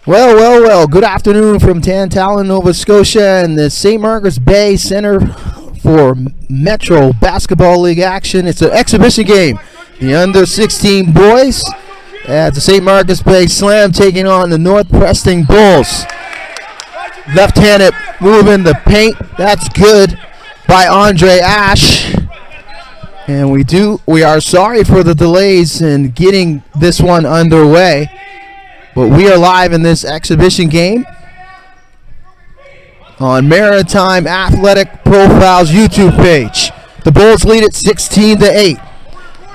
Well. Good afternoon from Tantallon, Nova Scotia, and the St. Margaret's Bay Center for Metro Basketball League action. It's an exhibition game. The under-16 boys at the St. Margaret's Bay Slam taking on the North Preston Bulls. Left-handed move in the paint. That's good by Andre Ash. And we are sorry for the delays in getting this one underway. But we are live in this exhibition game on Maritime Athletic Profiles YouTube page. The Bulls lead it 16-8.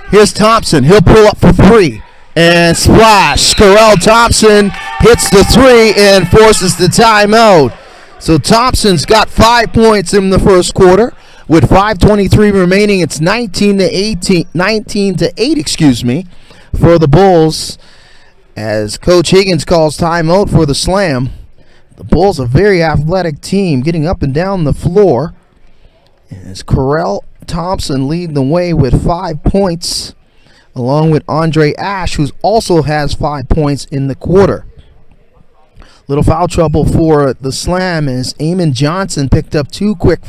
Here's Thompson. He'll pull up for three. And splash. Scarell Thompson hits the three and forces the timeout. So Thompson's got 5 points in the first quarter. With 5:23 remaining, it's 19-8, for the Bulls. As Coach Higgins calls timeout for the Slam. The Bulls, a very athletic team, getting up and down the floor. As Scarell Thompson leading the way with 5 points, along with Andre Ash, who also has 5 points in the quarter. Little foul trouble for the Slam as Eamon Johnson picked up 2 quick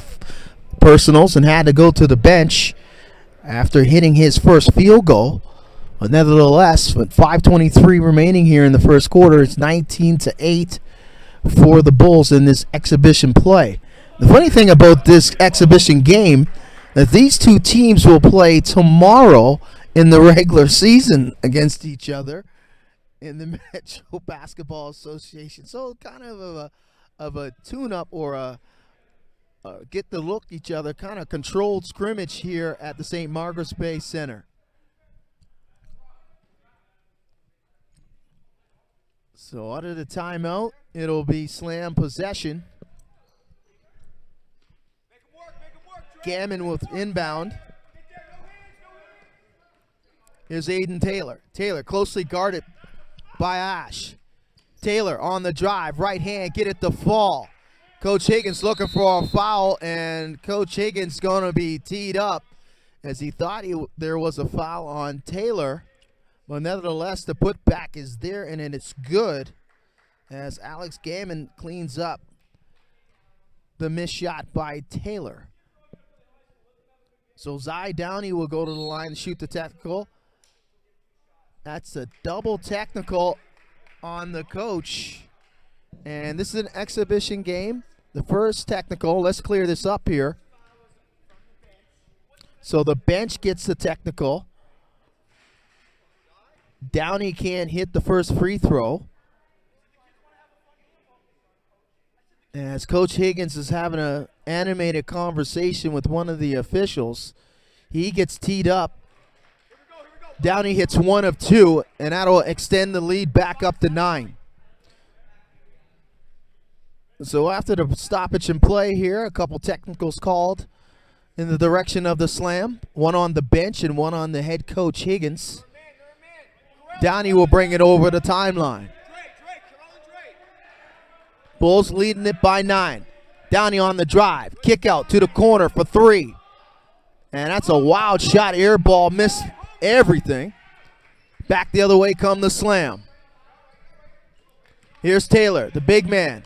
personals and had to go to the bench after hitting his first field goal. But nevertheless, with 5:23 remaining here in the first quarter, it's 19-8 for the Bulls in this exhibition play. The funny thing about this exhibition game, that these two teams will play tomorrow in the regular season against each other in the Metro Basketball Association. So kind of a tune-up or a get to look each other, kind of controlled scrimmage here at the St. Margaret's Bay Center. So out of the timeout, it'll be Slam possession. Gammon with inbound. Here's Aiden Taylor. Taylor closely guarded by Ash. Taylor on the drive, right hand, get it to fall. Coach Higgins looking for a foul, and Coach Higgins going to be teed up as he thought there was a foul on Taylor. But nevertheless, the putback is there, and it's good as Alex Gammon cleans up the missed shot by Taylor. So Zy Downey will go to the line to shoot the technical. That's a double technical on the coach. And this is an exhibition game. The first technical, let's clear this up here. So the bench gets the technical. Downey can't hit the first free throw. As Coach Higgins is having an animated conversation with one of the officials, he gets teed up. Downey hits 1 of 2, and that'll extend the lead back up to 9. So after the stoppage in play here, a couple technicals called in the direction of the Slam. One on the bench and one on the head coach Higgins. Downey will bring it over the timeline. Bulls leading it by 9. Downey on the drive. Kick out to the corner for 3. And that's a wild shot. Air ball missed everything. Back the other way come the Slam. Here's Taylor, the big man.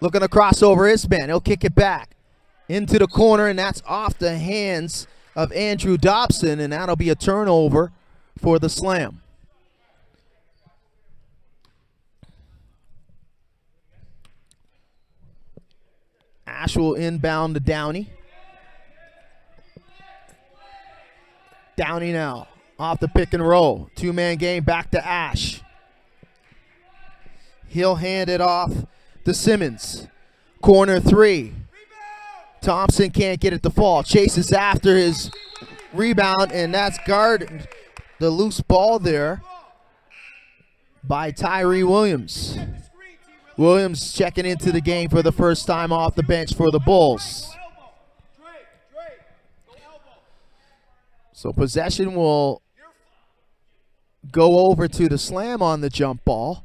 Looking to cross over his man. He'll kick it back into the corner, and that's off the hands of Andrew Dobson, and that'll be a turnover for the Slam. Ash will inbound to Downey. Downey now off the pick and roll. 2-man game back to Ash. He'll hand it off to Simmons. Corner 3. Thompson can't get it to fall. Chases after his rebound, and that's guarded. The loose ball there by Tyree Williams. Williams checking into the game for the first time off the bench for the Bulls. So possession will go over to the Slam on the jump ball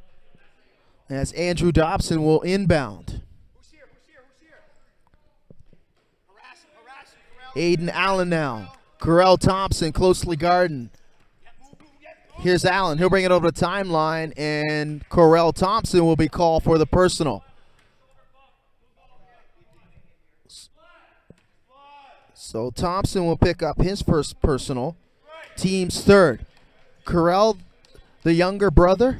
as Andrew Dobson will inbound. Aiden Allen now. Scarell Thompson closely guarding. Here's Allen. He'll bring it over the timeline, and Corell Thompson will be called for the personal. So Thompson will pick up his first personal. Team's third. Corell, the younger brother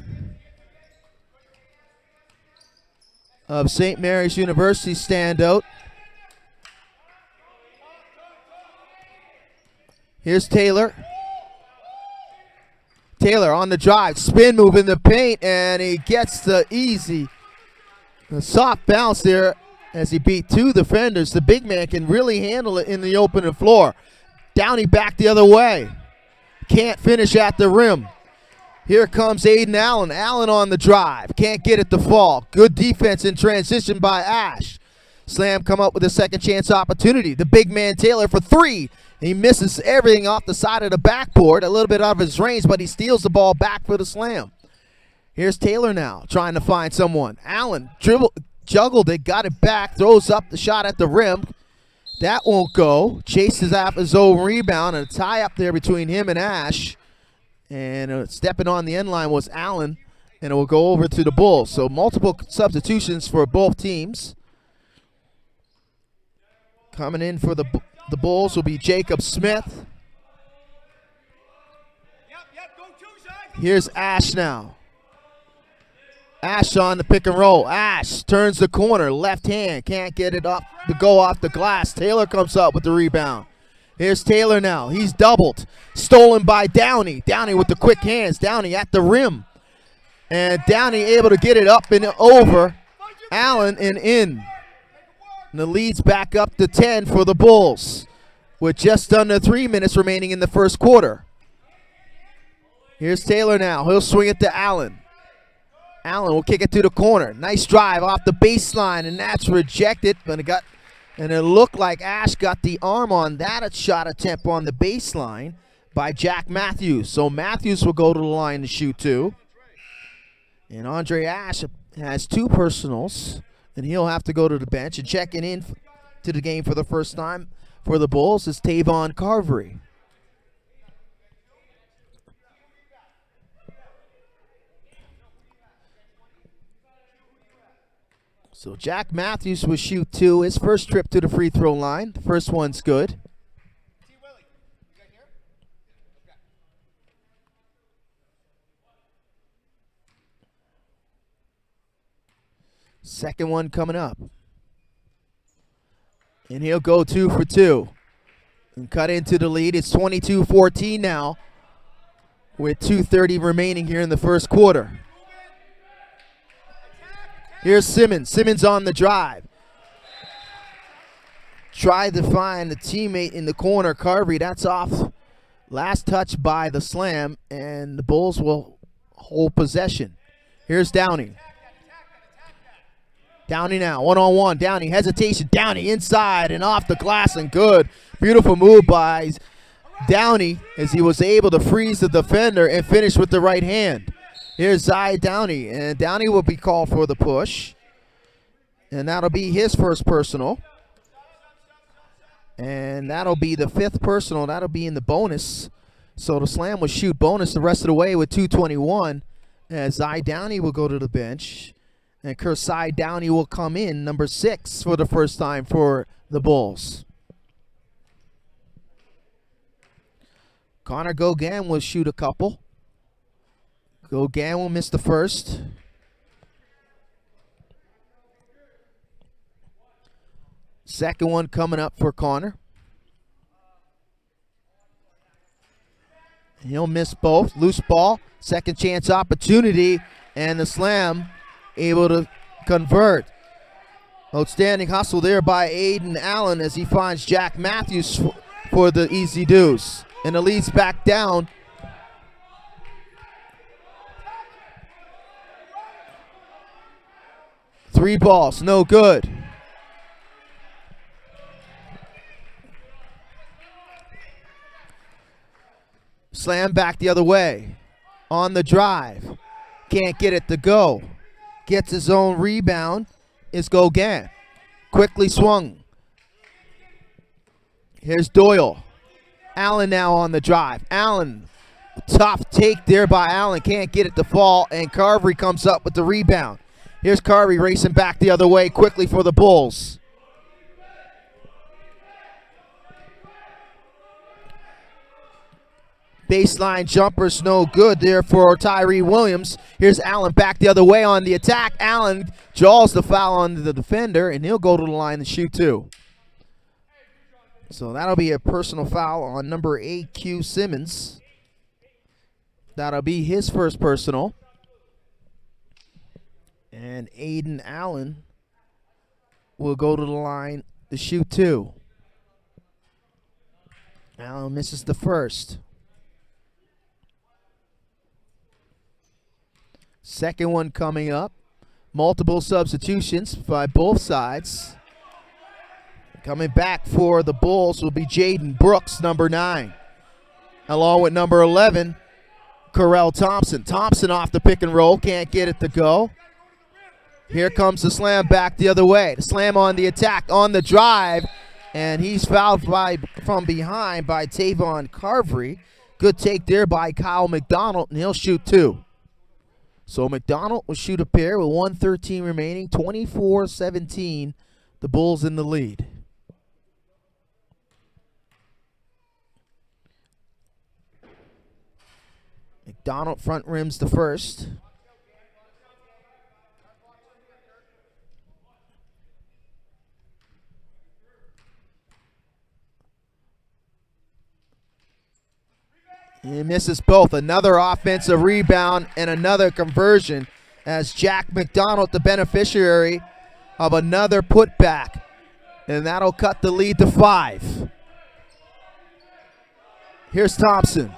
of St. Mary's University standout. Here's Taylor. Taylor on the drive, spin move in the paint, and he gets the soft bounce there as he beat two defenders. The big man can really handle it in the open floor. Downey back the other way. Can't finish at the rim. Here comes Aiden Allen. Allen on the drive. Can't get it to fall. Good defense in transition by Ash. Slam come up with a second chance opportunity. The big man Taylor for three. He misses everything off the side of the backboard, a little bit out of his range, but he steals the ball back for the slam. Here's Taylor now trying to find someone. Allen juggled it, got it back, throws up the shot at the rim. That won't go. Chases after his own rebound, and a tie up there between him and Ash. And stepping on the end line was Allen, and it will go over to the Bulls. So multiple substitutions for both teams. Coming in for the Bulls will be Jacob Smith. Here's Ash now. Ash on the pick and roll. Ash turns the corner, left hand, can't get it up to go off the glass. Taylor comes up with the rebound. Here's Taylor now. He's doubled. Stolen by Downey. Downey with the quick hands. Downey at the rim. And Downey able to get it up and over. Allen and in. And the lead's back up to 10 for the Bulls, with just under 3 minutes remaining in the first quarter. Here's Taylor now. He'll swing it to Allen. Allen will kick it to the corner. Nice drive off the baseline, and that's rejected. And it looked like Ash got the arm on that shot attempt on the baseline by Jack Matthews. So Matthews will go to the line to shoot two. And Andre Ash has two personals, and he'll have to go to the bench. And checking in to the game for the first time for the Bulls is Tavon Carvery. So Jack Matthews will shoot two. His first trip to the free throw line. The first one's good. Second one coming up. And he'll go 2 for 2 and cut into the lead. It's 22-14 now with 2:30 remaining here in the first quarter. Here's Simmons. Simmons on the drive. Tried to find a teammate in the corner. Carvey, that's off. Last touch by the Slam, and the Bulls will hold possession. Here's Downey. Downey now, one-on-one. Downey, hesitation. Downey inside and off the glass, and good. Beautiful move by Downey as he was able to freeze the defender and finish with the right hand. Here's Zy Downey, and Downey will be called for the push. And that'll be his first personal. And that'll be the fifth personal. That'll be in the bonus. So the Slam will shoot bonus the rest of the way with 2:21. As Zy Downey will go to the bench. And Kersai Downey will come in, number 6, for the first time for the Bulls. Connor Gauguin will shoot a couple. Gauguin will miss the first. Second one coming up for Connor. He'll miss both. Loose ball. Second chance opportunity. And the Slam able to convert. Outstanding hustle there by Aiden Allen as he finds Jack Matthews for the easy deuce. And the lead's back down. Three balls, no good. Slam back the other way. On the drive. Can't get it to go. Gets his own rebound. Is Gauguin. Quickly swung. Here's Doyle. Allen now on the drive. Allen Tough take there by Allen. Can't get it to fall, and Carvery comes up with the rebound. Here's Carvery racing back the other way quickly for the Bulls. Baseline jumper's no good there for Tyree Williams. Here's Allen back the other way on the attack. Allen jaws the foul on the defender, and he'll go to the line to shoot two. So that'll be a personal foul on number 8, Q Simmons. That'll be his first personal. And Aiden Allen will go to the line to shoot two. Allen misses the first. Second one coming up. Multiple substitutions by both sides. Coming back for the Bulls will be Jaden Brooks, number 9. Along with number 11, Correll Thompson. Thompson off the pick and roll, can't get it to go. Here comes the slam back the other way. The slam on the attack, on the drive, and he's fouled from behind by Tavon Carvery. Good take there by Kyle McDonald, and he'll shoot two. So McDonald will shoot a pair with 1:13 remaining, 24-17, the Bulls in the lead. McDonald front rims the first. He misses both. Another offensive rebound and another conversion as Jack McDonald, the beneficiary of another putback. And that'll cut the lead to 5. Here's Thompson.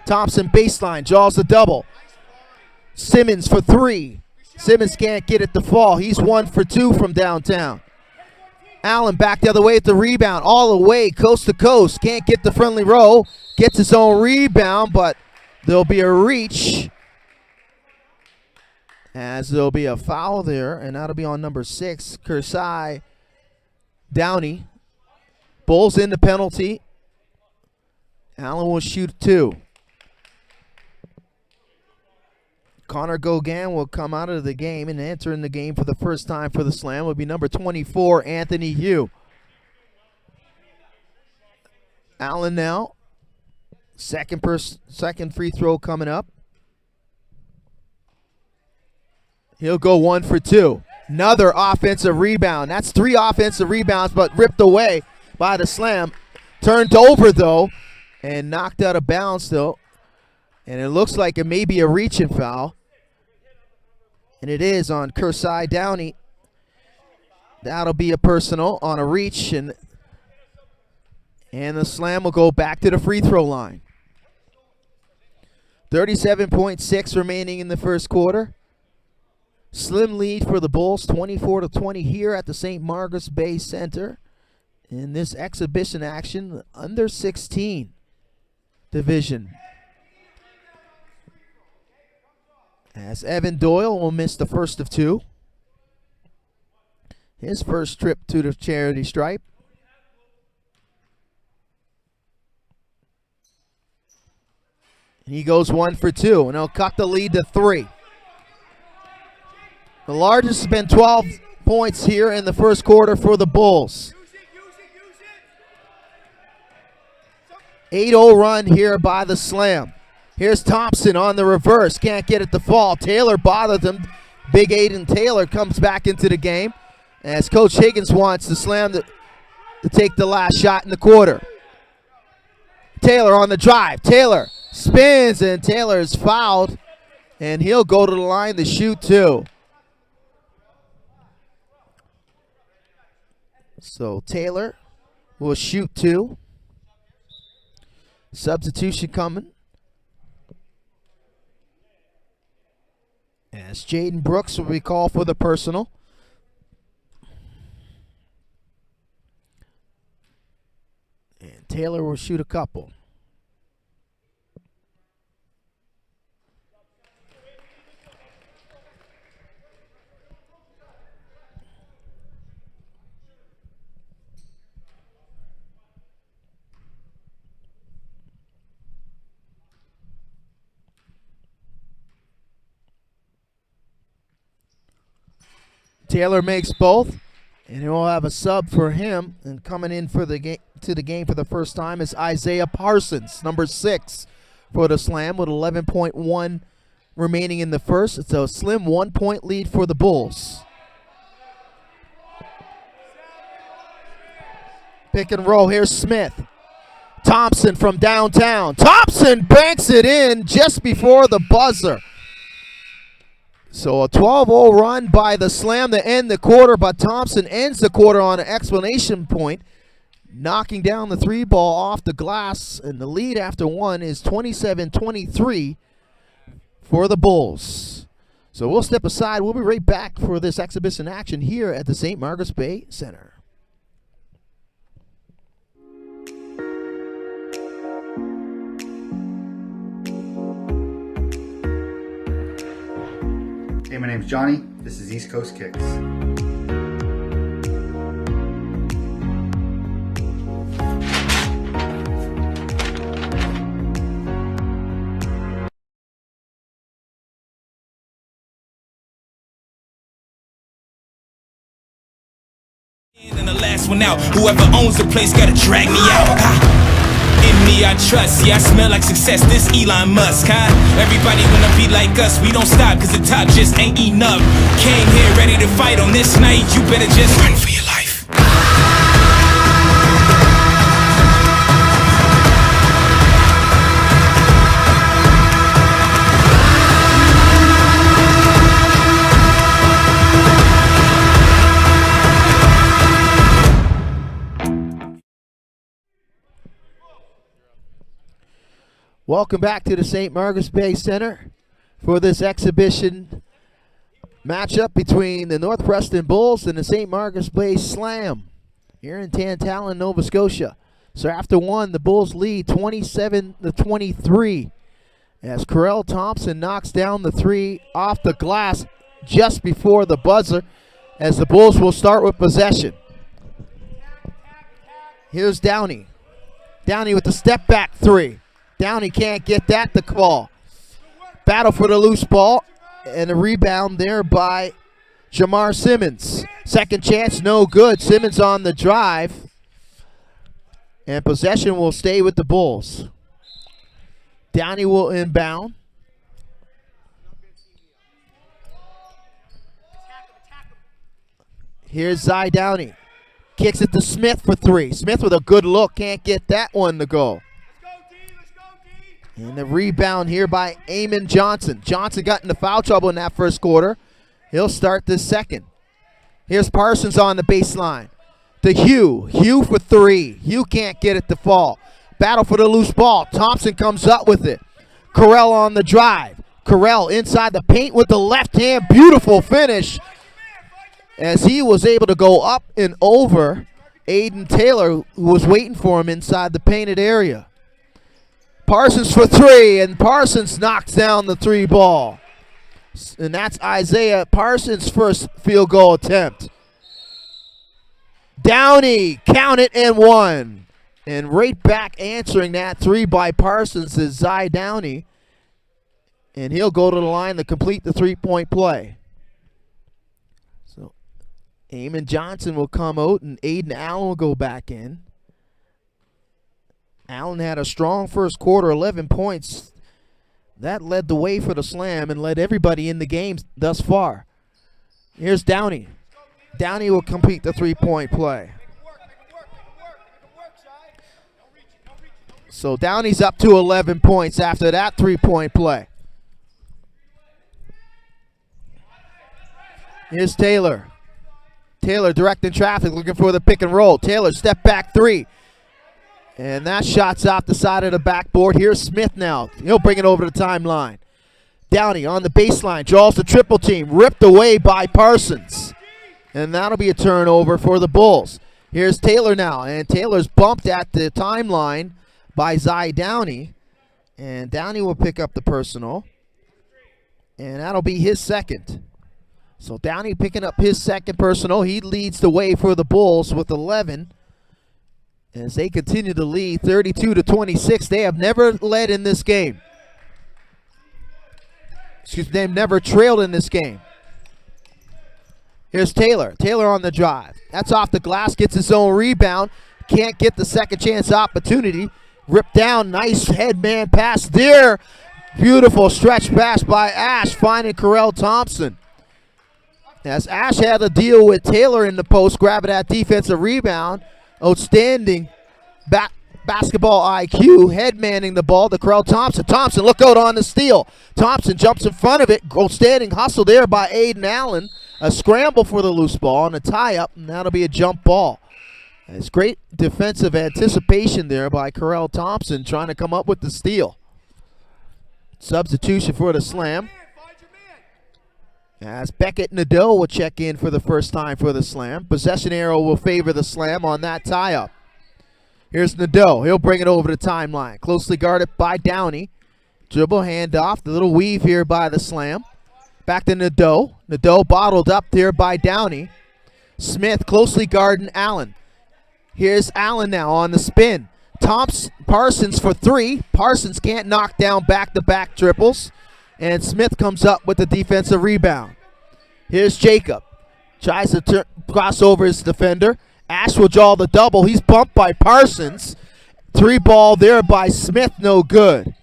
Thompson baseline, jaws the double. Simmons for 3. Simmons can't get it to fall. He's 1 for 2 from downtown. Allen back the other way at the rebound, all the way coast to coast. Can't get the friendly roll. Gets his own rebound, but there'll be a reach as there'll be a foul there, and that'll be on number 6, Kersai Downey. Bulls in the penalty. Allen will shoot 2. Connor Gauguin will come out of the game and enter in the game for the first time for the Slam. Will be number 24, Anthony Hugh. Allen now. Second free throw coming up. He'll go 1 for 2. Another offensive rebound. That's 3 offensive rebounds, but ripped away by the Slam. Turned over, though, and knocked out of bounds, though. And it looks like it may be a reaching foul. And it is on Kersai Downey. That'll be a personal on a reach, and the Slam will go back to the free throw line. 37.6 remaining in the first quarter. Slim lead for the Bulls, 24-20 here at the St. Margaret's Bay Center in this exhibition action, under 16 division. As Evan Doyle will miss the first of 2. His first trip to the charity stripe. And he goes 1 for 2, and he'll cut the lead to 3. The largest has been 12 points here in the first quarter for the Bulls. 8-0 run here by the Slam. Here's Thompson on the reverse. Can't get it to fall. Taylor bothered him. Big Aiden Taylor comes back into the game as Coach Higgins wants the Slam to take the last shot in the quarter. Taylor on the drive. Taylor spins, and Taylor is fouled, and he'll go to the line to shoot 2. So Taylor will shoot 2. Substitution coming. As Jaden Brooks will be called for the personal. And Taylor will shoot a couple. Taylor makes both, and we'll have a sub for him. And coming in for the game for the first time is Isaiah Parsons, number 6 for the Slam, with 11.1 remaining in the first. It's a slim 1-point lead for the Bulls. Pick and roll. Here's Smith. Thompson from downtown. Thompson banks it in just before the buzzer. So a 12-0 run by the Slam to end the quarter, but Thompson ends the quarter on an explanation point, knocking down the 3 ball off the glass, and the lead after one is 27-23 for the Bulls. So we'll step aside. We'll be right back for this exhibition action here at the St. Margaret's Bay Center. Hey, my name's Johnny. This is East Coast Kicks. And the last one out, whoever owns the place gotta drag me out. In me I trust, yeah I smell like success, this Elon Musk, huh? Everybody wanna be like us, we don't stop cause the top just ain't enough. Came here ready to fight on this night, you better just run for your life. Welcome back to the St. Margaret's Bay Center for this exhibition matchup between the North Preston Bulls and the St. Margaret's Bay Slam here in Tantallon, Nova Scotia. So after one, the Bulls lead 27-23 as Corell Thompson knocks down the 3 off the glass just before the buzzer, as the Bulls will start with possession. Here's Downey. Downey with the step back 3. Downey can't get that to fall. Battle for the loose ball, and a rebound there by Jamar Simmons. Second chance, no good. Simmons on the drive, and possession will stay with the Bulls. Downey will inbound. Here's Zy Downey. Kicks it to Smith for 3. Smith with a good look, can't get that one to go. And the rebound here by Eamon Johnson. Johnson got into foul trouble in that first quarter. He'll start this second. Here's Parsons on the baseline. To Hugh. Hugh for 3. Hugh can't get it to fall. Battle for the loose ball. Thompson comes up with it. Corell on the drive. Corell inside the paint with the left hand. Beautiful finish, as he was able to go up and over Aiden Taylor, who was waiting for him inside the painted area. Parsons for 3, and Parsons knocks down the 3 ball. And that's Isaiah Parsons' first field goal attempt. Downey, count it, and 1. And right back answering that 3 by Parsons is Zy Downey. And he'll go to the line to complete the 3-point play. So Eamon Johnson will come out, and Aiden Allen will go back in. Allen had a strong first quarter, 11 points. That led the way for the Slam and led everybody in the game thus far. Here's Downey. Downey will complete the 3-point play. So Downey's up to 11 points after that 3-point play. Here's Taylor. Taylor directing traffic, looking for the pick and roll. Taylor, step back 3. And that shot's off the side of the backboard. Here's Smith now. He'll bring it over the timeline. Downey on the baseline, draws the triple team, ripped away by Parsons. And that'll be a turnover for the Bulls. Here's Taylor now, and Taylor's bumped at the timeline by Zy Downey. And Downey will pick up the personal. And that'll be his second. So Downey picking up his second personal. He leads the way for the Bulls with 11. As they continue to lead 32-26. They have never led in this game. Excuse me, they've never trailed in this game. Here's Taylor. Taylor on the drive. That's off the glass, gets his own rebound. Can't get the second chance opportunity. Ripped down, nice headman pass there. Beautiful stretch pass by Ash, finding Carell Thompson. As Ash had to deal with Taylor in the post, grabbing that defensive rebound. Outstanding basketball IQ, headmanning the ball to Carell Thompson. Thompson, look out on the steal. Thompson jumps in front of it. Outstanding hustle there by Aiden Allen. A scramble for the loose ball and a tie-up, and that'll be a jump ball. It's great defensive anticipation there by Carell Thompson trying to come up with the steal. Substitution for the Slam. As Beckett Nadeau will check in for the first time for the Slam. Possession arrow will favor the Slam on that tie-up. Here's Nadeau. He'll bring it over the timeline. Closely guarded by Downey. Dribble handoff. The little weave here by the Slam. Back to Nadeau. Nadeau bottled up there by Downey. Smith closely guarding Allen. Here's Allen now on the spin. Parsons for three. Parsons can't knock down back-to-back triples. And Smith comes up with the defensive rebound. Here's Jacob. Tries to cross over his defender. Ash will draw the double. He's bumped by Parsons. Three ball there by Smith, no good.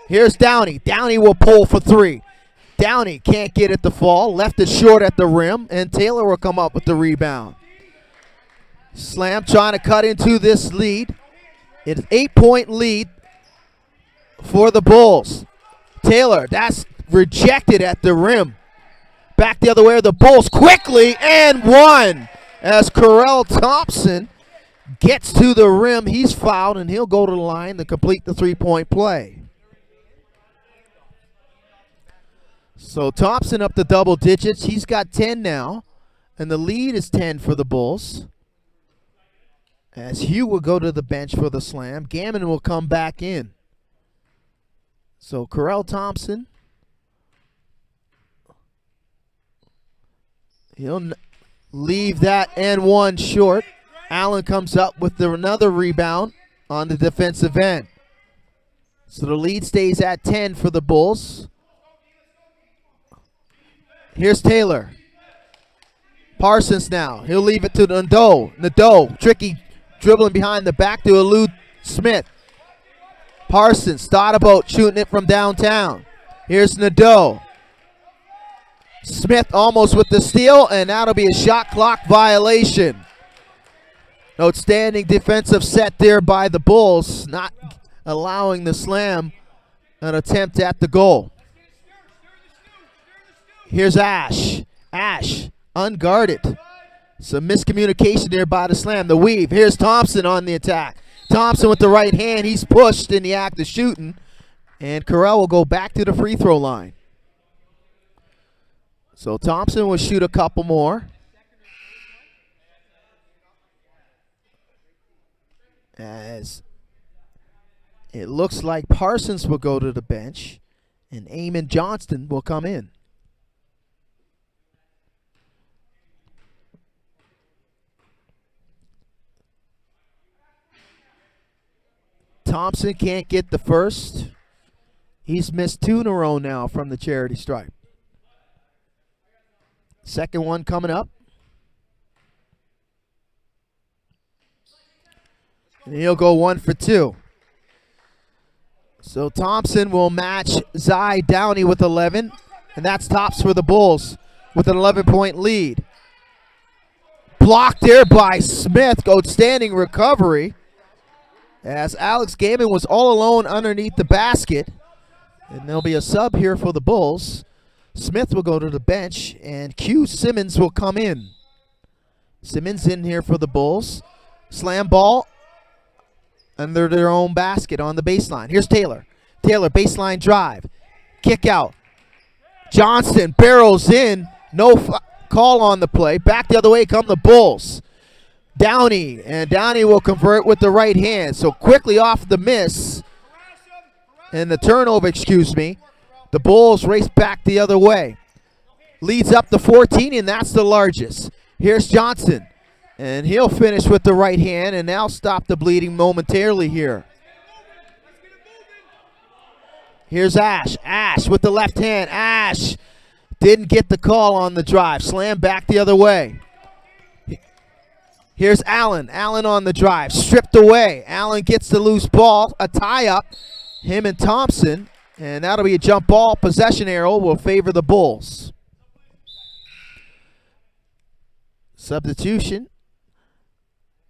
Here's Downey. Downey will pull for three. Downey can't get it to fall. Left it short at the rim, and Taylor will come up with the rebound. Slam trying to cut into this lead. It's an 8-point lead for the Bulls. Taylor, that's rejected at the rim. Back the other way, the Bulls quickly and one. As Carell Thompson gets to the rim, he's fouled, and he'll go to the line to complete the three-point play. So Thompson up to double digits. He's got 10 now, and the lead is 10 for the Bulls. As Hugh will go to the bench for the Slam. Gammon will come back in. So Carell Thompson, he'll leave that and one short. Allen comes up with another rebound on the defensive end. So the lead stays at 10 for the Bulls. Here's Taylor. Parsons now. He'll leave it to Nadeau. Nadeau, tricky dribbling behind the back to elude Smith. Parsons thought about shooting it from downtown. Here's Nadeau. Smith almost with the steal, and that'll be a shot clock violation. Outstanding defensive set there by the Bulls, not allowing the Slam an attempt at the goal. Here's Ash. Ash, unguarded. Some miscommunication there by the Slam. The weave. Here's Thompson on the attack. Thompson with the right hand. He's pushed in the act of shooting. And Carell will go back to the free throw line. So Thompson will shoot a couple more. As it looks like Parsons will go to the bench. And Eamon Johnston will come in. Thompson can't get the first. He's missed two in a row now from the charity stripe. Second one coming up. And he'll go 1 for 2. So Thompson will match Zy Downey with 11. And that's tops for the Bulls with an 11-point lead. Blocked there by Smith. Outstanding recovery. As Alex Gaiman was all alone underneath the basket. And there'll be a sub here for the Bulls. Smith will go to the bench, and Q Simmons will come in. Simmons in here for the Bulls. Slam ball under their own basket on the baseline. Here's Taylor. Taylor, baseline drive. Kick out. Johnston barrels in. No call on the play. Back the other way come the Bulls. Downey, and Downey will convert with the right hand. So quickly off the miss and the turnover, the Bulls race back the other way. Leads up to 14, and that's the largest. Here's Johnson, and he'll finish with the right hand, and now stop the bleeding momentarily here. Here's Ash. Ash with the left hand. Ash Didn't get the call on the drive. Slam back the other way. Here's Allen. Allen on the drive. Stripped away. Allen gets the loose ball. A tie-up. Him and Thompson. And that'll be a jump ball. Possession arrow will favor the Bulls. Substitution.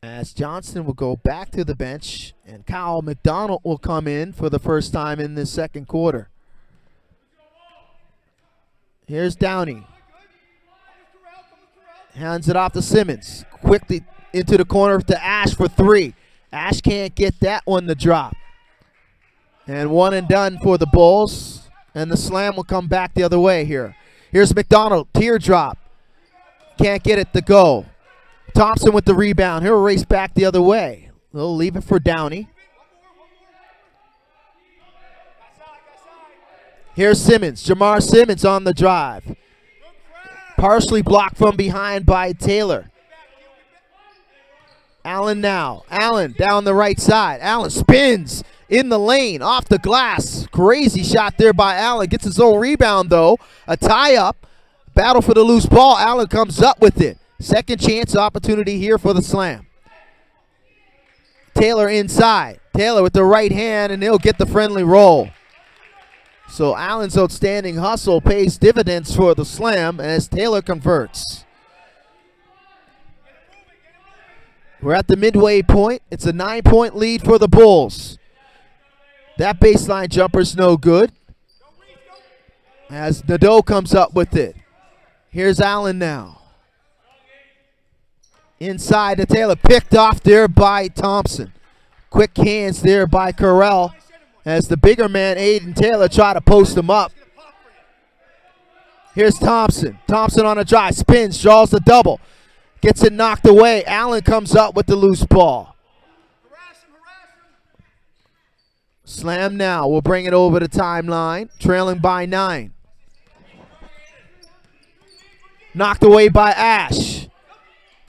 As Johnston will go back to the bench. And Kyle McDonald will come in for the first time in this second quarter. Here's Downey. Hands it off to Simmons. Quickly into the corner to Ash for three. Ash can't get that one to drop. And one and done for the Bulls. And the slam will come back the other way here. Here's McDonald. Teardrop. Can't get it to go. Thompson with the rebound. He'll race back the other way. They'll leave it for Downey. Here's Simmons. Jamar Simmons on the drive. Partially blocked from behind by Taylor. Allen now. Allen down the right side. Allen spins in the lane off the glass. Crazy shot there by Allen. Gets his own rebound though. A tie-up. Battle for the loose ball. Allen comes up with it. Second chance opportunity here for the slam. Taylor inside. Taylor with the right hand, and he'll get the friendly roll. So Allen's outstanding hustle pays dividends for the slam as Taylor converts. We're at the midway point. It's a 9-point lead for the Bulls. That baseline jumper's no good. As Nadeau comes up with it. Here's Allen now. Inside to Taylor. Picked off there by Thompson. Quick hands there by Correll. As the bigger man, Aiden Taylor, try to post him up. Here's Thompson. Thompson on a drive. Spins. Draws the double. Gets it knocked away. Allen comes up with the loose ball. Slam now. We'll bring it over the timeline. Trailing by 9. Knocked away by Ash.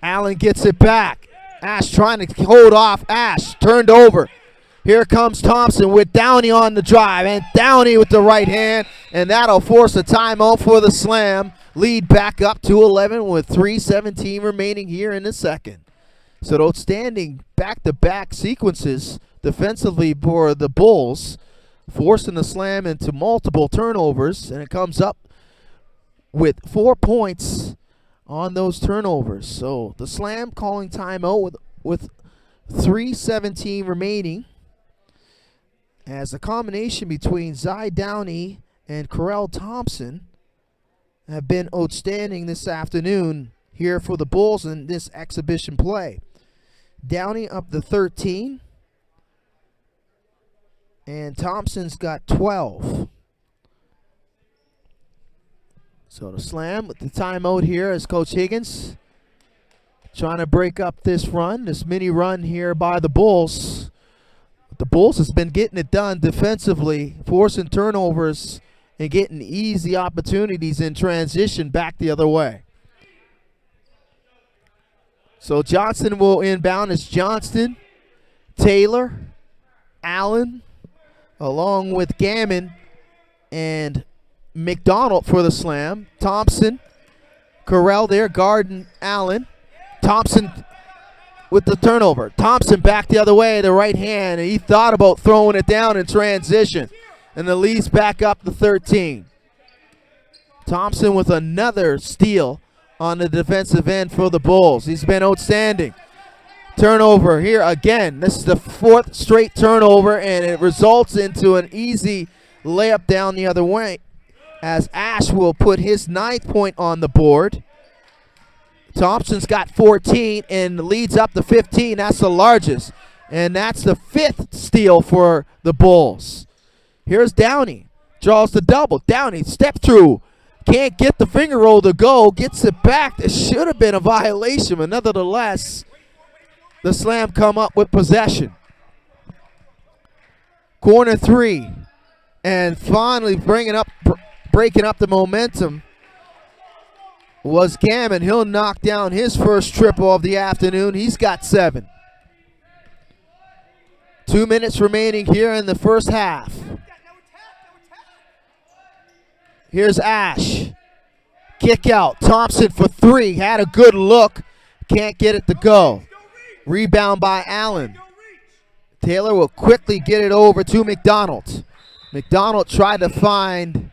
Allen gets it back. Ash trying to hold off. Ash turned over. Here comes Thompson with Downey on the drive. And Downey with the right hand. And that'll force a timeout for the slam. Lead back up to 11 with 3:17 remaining here in the second. So outstanding back-to-back sequences defensively for the Bulls. Forcing the slam into multiple turnovers. And it comes up with 4 points on those turnovers. So the slam calling timeout with 3:17 remaining. As a combination between Zy Downey and Correll Thompson have been outstanding this afternoon here for the Bulls in this exhibition play. Downey up to 13. And Thompson's got 12. So the slam with the timeout here as Coach Higgins trying to break up this run, this mini run here by the Bulls. The Bulls has been getting it done defensively, forcing turnovers and getting easy opportunities in transition back the other way. So Johnson will inbound as Johnston, Taylor, Allen, along with Gammon and McDonald for the slam. Thompson, Correll there guarding Allen. Thompson with the turnover. Thompson back the other way, the right hand, and he thought about throwing it down in transition. And the lead's back up to 13. Thompson with another steal on the defensive end for the Bulls. He's been outstanding. Turnover here again. This is the 4th straight turnover, and it results into an easy layup down the other way as Ash will put his 9th point on the board. Thompson's got 14 and leads up to 15. That's the largest. And that's the 5th steal for the Bulls. Here's Downey. Draws the double. Downey, step through. Can't get the finger roll to go. Gets it back. It should have been a violation, but nevertheless, the slam come up with possession. Corner 3. And finally breaking up the momentum was Gammon. He'll knock down his first triple of the afternoon. He's got 7. 2 minutes remaining here in the first half. Here's Ash. Kick out. Thompson for three. Had a good look. Can't get it to go. Rebound by Allen. Taylor will quickly get it over to McDonald. McDonald tried to find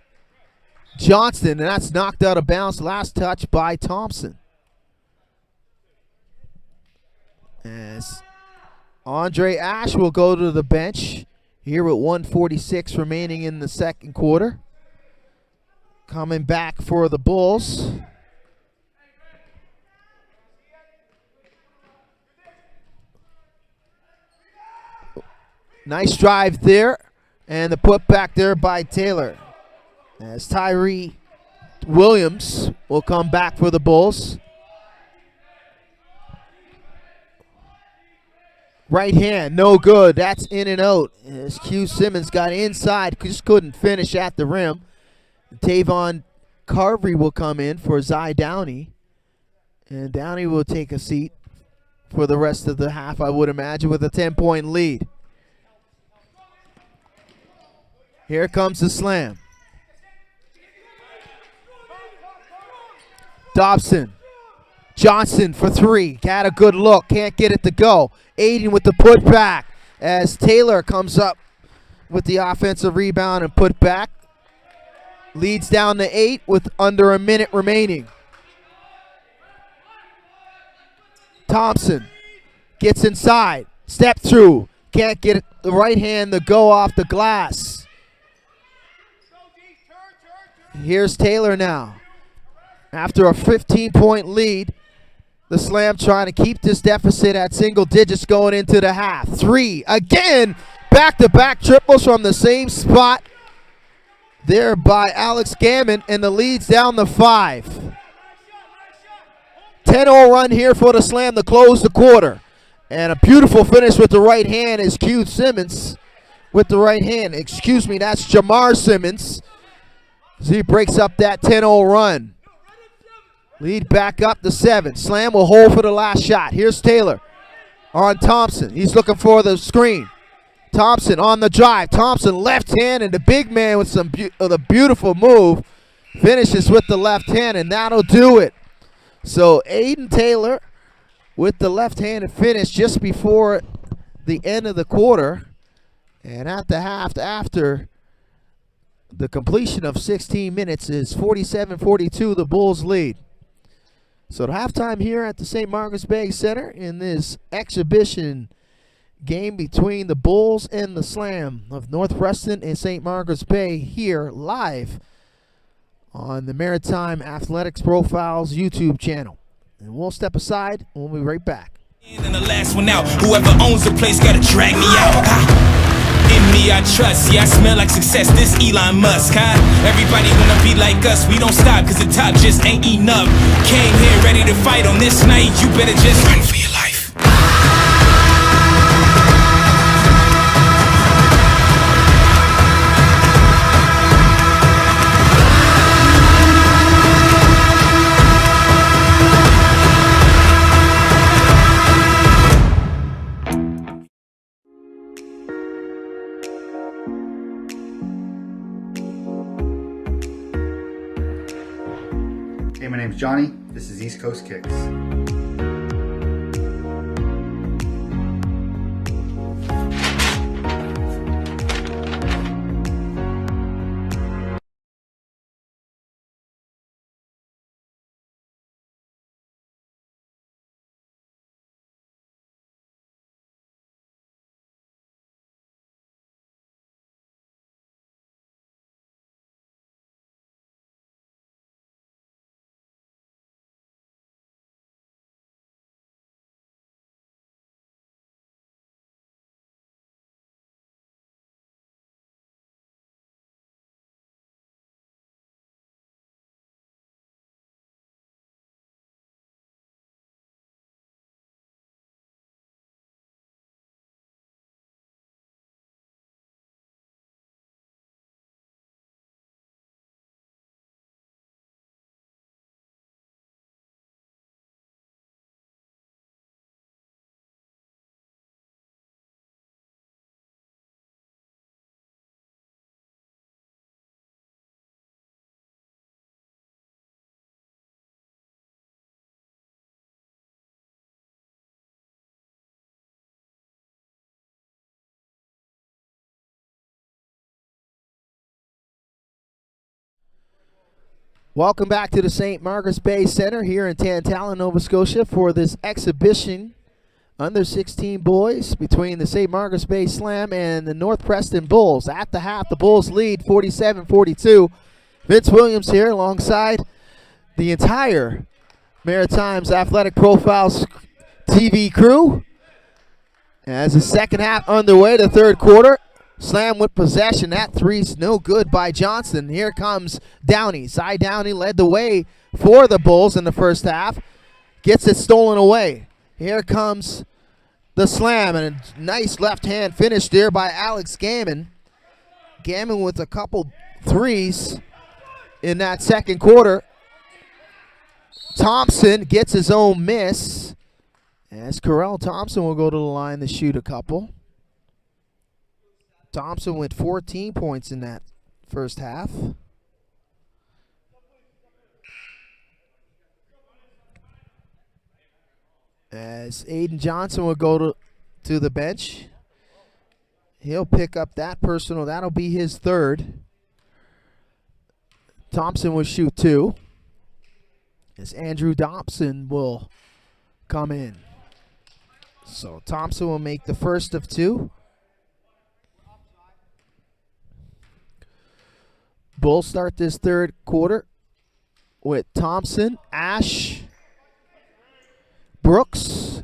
Johnston, and that's knocked out of bounds. Last touch by Thompson. As Andre Ash will go to the bench here with 1:46 remaining in the second quarter. Coming back for the Bulls. Nice drive there, and the putback there by Taylor. As Tyree Williams will come back for the Bulls. Right hand, no good. That's in and out. As Q Simmons got inside, just couldn't finish at the rim. Tavon Carvery will come in for Zy Downey. And Downey will take a seat for the rest of the half, I would imagine, with a 10-point lead. Here comes the slam. Dobson. Johnson for three. Got a good look. Can't get it to go. Aiden with the putback as Taylor comes up with the offensive rebound and put back. Leads down to 8 with under a minute remaining. Thompson gets inside. Step through. Can't get it, the right hand to go off the glass. Here's Taylor now. After a 15-point lead, the Slam trying to keep this deficit at single digits going into the half. Three, again, back-to-back triples from the same spot there by Alex Gammon, and the lead's down to 5. 10-0 run here for the Slam to close the quarter. And a beautiful finish with the right hand is Q Simmons with the right hand. Excuse me, that's Jamar Simmons. As he breaks up that 10-0 run. Lead back up to 7. Slam will hold for the last shot. Here's Taylor on Thompson. He's looking for the screen. Thompson on the drive. Thompson left hand, and the big man with a beautiful move finishes with the left hand, and that'll do it. So Aiden Taylor with the left-handed finish just before the end of the quarter. And at the half, after the completion of 16 minutes, is 47-42, the Bulls lead. So at halftime here at the St. Margaret's Bay Center in this exhibition game between the Bulls and the Slam of North Preston and St. Margaret's Bay here live on the Maritime Athletics Profiles YouTube channel. And we'll step aside and we'll be right back. And the last one out, whoever owns the place gotta drag me out. In me I trust, yeah I smell like success, this Elon Musk, Everybody wanna be like us, we don't stop cause the top just ain't enough. Came here ready to fight on this night, you better just run for your life. Hey, my name's Johnny. This is East Coast Kicks. Welcome back to the St. Margaret's Bay Center here in Tantallon, Nova Scotia for this exhibition under 16 boys between the St. Margaret's Bay Slam and the North Preston Bulls. At the half, the Bulls lead 47-42. Vince Williams here alongside the entire Maritimes Athletic Profiles TV crew. As the second half underway, the third quarter. Slam with possession. That three's no good by Johnson. Here comes Downey. Cy Downey led the way for the Bulls in the first half. Gets it stolen away. Here comes the Slam, and a nice left hand finish there by Alex Gammon. Gammon with a couple threes in that second quarter. Thompson gets his own miss, as Corell Thompson will go to the line to shoot a couple. Thompson with 14 points in that first half. As Aiden Johnson will go to the bench. He'll pick up that personal. That'll be his third. Thompson will shoot 2. As Andrew Dobson will come in. So Thompson will make the first of 2. Bulls start this third quarter with Thompson, Ash, Brooks,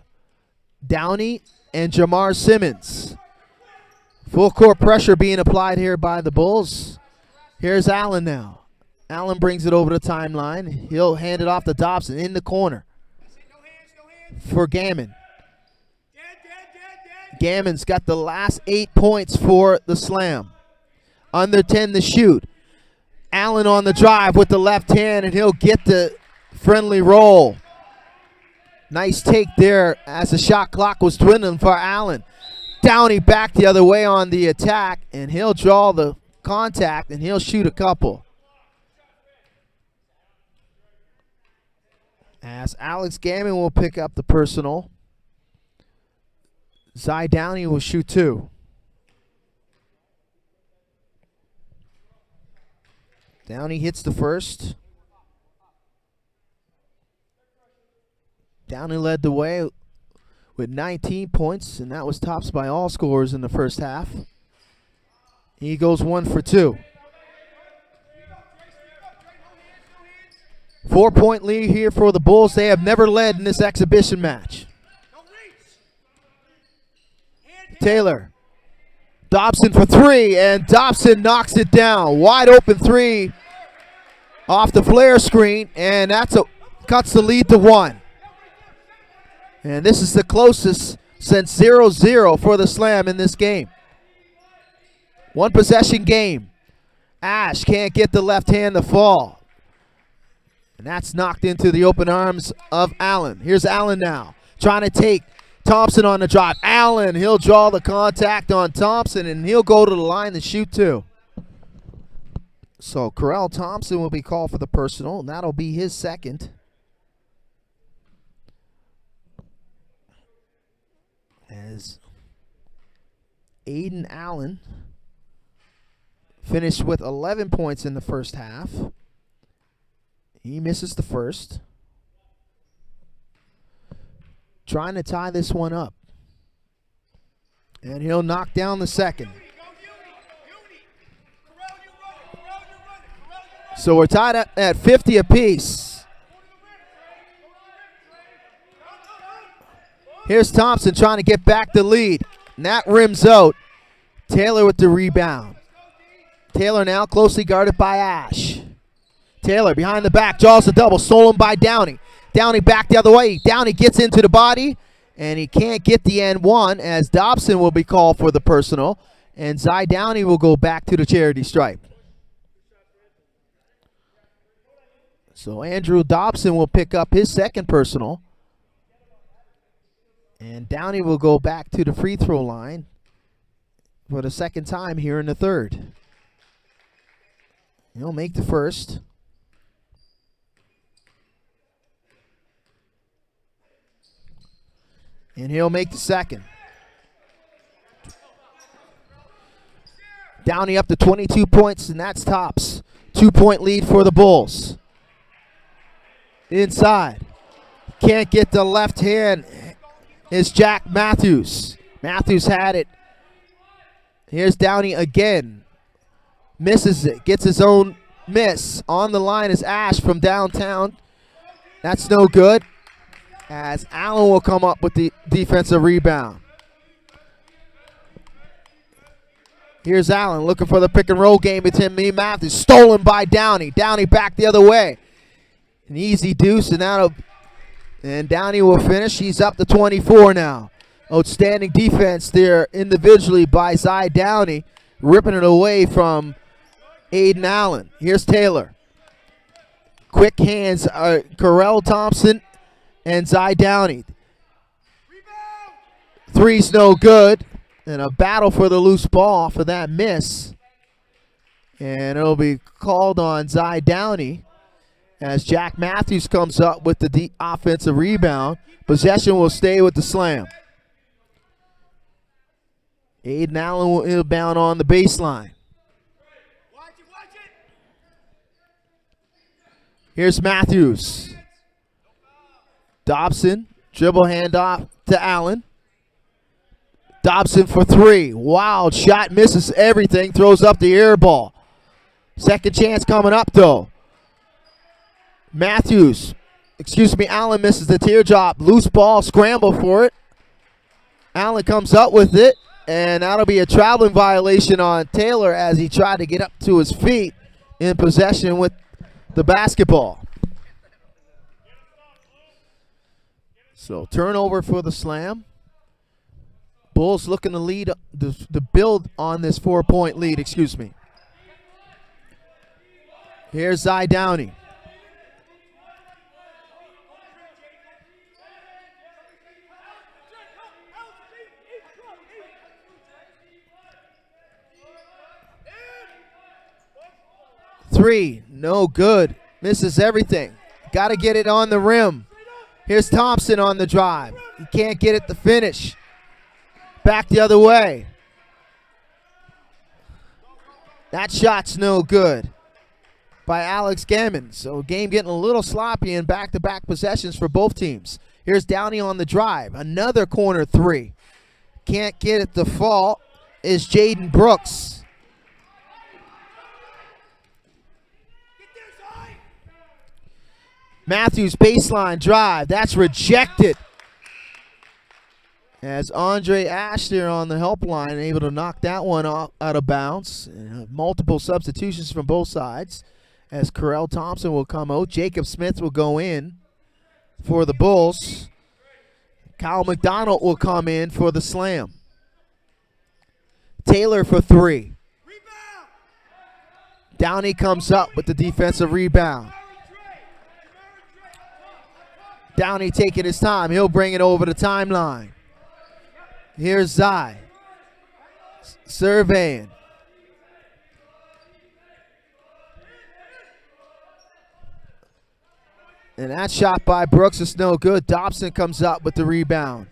Downey, and Jamar Simmons. Full court pressure being applied here by the Bulls. Here's Allen now. Allen brings it over the timeline. He'll hand it off to Dobson in the corner for Gammon. Gammon's got the last 8 points for the Slam. Under 10 to shoot. Allen on the drive with the left hand, and he'll get the friendly roll. Nice take there as the shot clock was dwindling for Allen. Downey back the other way on the attack, and he'll draw the contact, and he'll shoot a couple. As Alex Gammon will pick up the personal. Zy Downey will shoot 2. Downey hits the first. Downey led the way with 19 points, and that was tops by all scorers in the first half. He goes 1 for 2. 4-point lead here for the Bulls. They have never led in this exhibition match. Taylor. Dobson for 3, and Dobson knocks it down. Wide open 3 off the flare screen, and cuts the lead to 1. And this is the closest since 0-0 for the Slam in this game. One possession game. Ash can't get the left hand to fall. And that's knocked into the open arms of Allen. Here's Allen now, trying to take Thompson on the drive. Allen, he'll draw the contact on Thompson, and he'll go to the line to shoot 2. So Corell Thompson will be called for the personal, and that'll be his second. As Aiden Allen finished with 11 points in the first half. He misses the first. Trying to tie this one up. And he'll knock down the second. So we're tied up at 50 apiece. Here's Thompson trying to get back the lead. And that rims out. Taylor with the rebound. Taylor now closely guarded by Ash. Taylor behind the back, draws the double, stolen by Downey. Downey back the other way. Downey gets into the body, and he can't get the end one, as Dobson will be called for the personal, and Zy Downey will go back to the charity stripe. So Andrew Dobson will pick up his second personal, and Downey will go back to the free throw line for the second time here in the third. He'll make the first. And he'll make the second. Downey up to 22 points, and that's tops. 2-point lead for the Bulls. inside. Can't get the left hand. It's Jack Matthews. Matthews had it. Here's Downey again. Misses it. Gets his own miss. On the line is Ash from downtown. That's no good, as Allen will come up with the defensive rebound. Here's Allen looking for the pick and roll game with him. Matthews stolen by Downey. Downey back the other way. An easy deuce, and Downey will finish. He's up to 24 now. Outstanding defense there individually by Zy Downey, ripping it away from Aiden Allen. Here's Taylor. Quick hands, Corell Thompson and Zy Downey. Three's no good. And a battle for the loose ball for that miss. And it'll be called on Zy Downey as Jack Matthews comes up with the offensive rebound. Possession will stay with the Slam. Aiden Allen will inbound on the baseline. Here's Matthews. Dobson, dribble handoff to Allen. Dobson for three. Wild shot, misses everything, throws up the air ball. Second chance coming up though. Allen misses the teardrop. Loose ball, scramble for it. Allen comes up with it, and that'll be a traveling violation on Taylor as he tried to get up to his feet in possession with the basketball. So turnover for the Slam. Bulls looking to lead, to build on this 4-point lead, Here's Zy Downey. Three, no good. Misses everything. Got to get it on the rim. Here's Thompson on the drive. He can't get it to finish. Back the other way. That shot's no good by Alex Gammon. So game getting a little sloppy in back-to-back possessions for both teams. Here's Downey on the drive. Another corner three. Can't get it to fall is Jaden Brooks. Matthews baseline drive. That's rejected. As Andre Ash there on the helpline, able to knock that one off out of bounds. Multiple substitutions from both sides. As Corell Thompson will come out. Jacob Smith will go in for the Bulls. Kyle McDonald will come in for the Slam. Taylor for three. Downey comes up with the defensive rebound. Downey taking his time. He'll bring it over the timeline. Here's Zy. Surveying. And that shot by Brooks is no good. Dobson comes up with the rebound.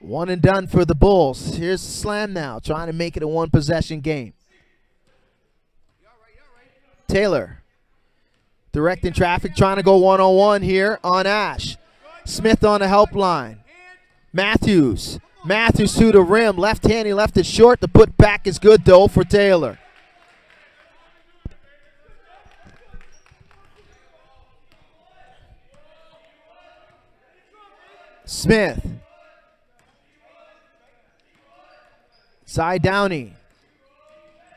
One and done for the Bulls. Here's the Slam now, trying to make it a one-possession game. Taylor. Directing traffic, trying to go one-on-one here on Ash. Smith on the help line. Matthews to the rim. Left hand, he left it short. The put back is good, though, for Taylor. Smith. Zy Downey.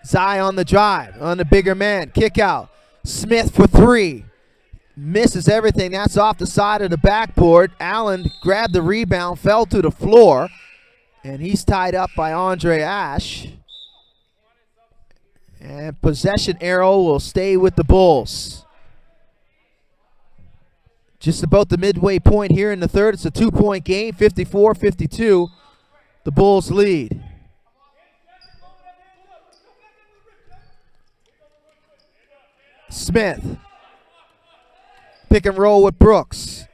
Zy on the drive, on the bigger man. Kick out. Smith for three. Misses everything. That's off the side of the backboard. Allen grabbed the rebound, fell to the floor, and he's tied up by Andre Ash. And possession arrow will stay with the Bulls. Just about the midway point here in the third. It's a 2-point game, 54-52. The Bulls lead. Smith. Pick and roll with Brooks.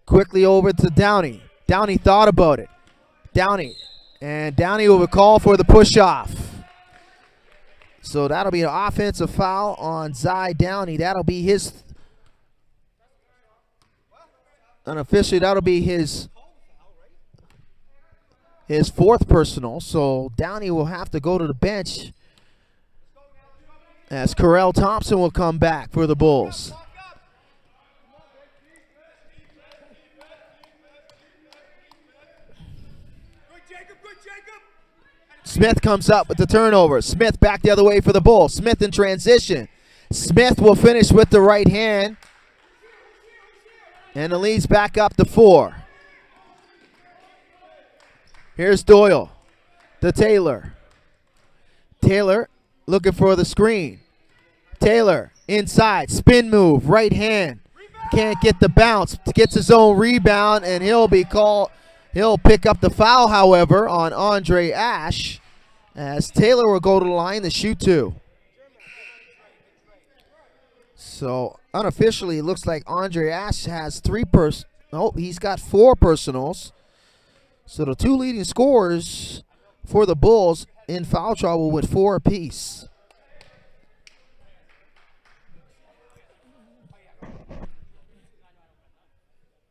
Quickly over to Downey. Downey thought about it. Downey will call for the push-off. So that'll be an offensive foul on Zy Downey. That'll be his Unofficially, that'll be his fourth personal. So Downey will have to go to the bench as Corell Thompson will come back for the Bulls. Smith comes up with the turnover. Smith back the other way for the Bulls. Smith in transition. Smith will finish with the right hand. And the lead's back up to 4. Here's Doyle to Taylor. Taylor looking for the screen. Taylor inside, spin move, right hand. Can't get the bounce. Gets his own rebound, and he'll pick up the foul, however, on Andre Ash, as Taylor will go to the line to shoot 2. So unofficially, it looks like Andre Ash has he's got 4 personals. So the 2 leading scorers for the Bulls in foul trouble with 4 apiece.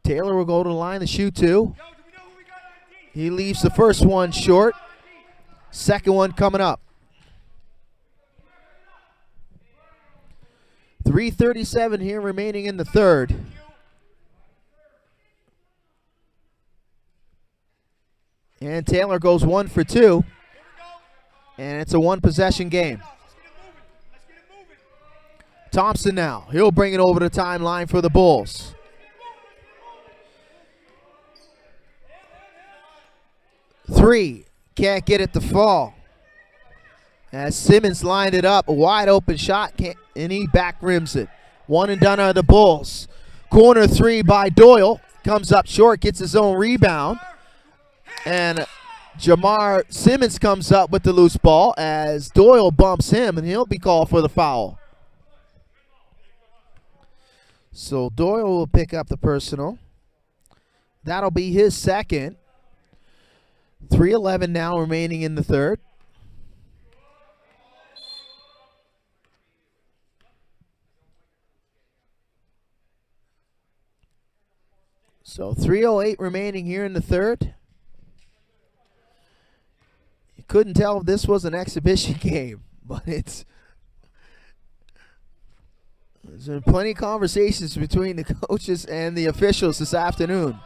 Taylor will go to the line to shoot 2. He leaves the first one short. Second one coming up. 3:37 here remaining in the third. And Taylor goes 1 for 2. And it's a 1-possession game. Thompson now. He'll bring it over the timeline for the Bulls. Three. Can't get it to fall. As Simmons lined it up. A wide open shot. And he back rims it. 1 and done are the Bulls. Corner 3 by Doyle. Comes up short. Gets his own rebound. And Jamar Simmons comes up with the loose ball as Doyle bumps him, and he'll be called for the foul. So Doyle will pick up the personal. That'll be his second. 3:11 now remaining in the third. So 3:08 remaining here in the third. Couldn't tell if this was an exhibition game, but there's been plenty of conversations between the coaches and the officials this afternoon.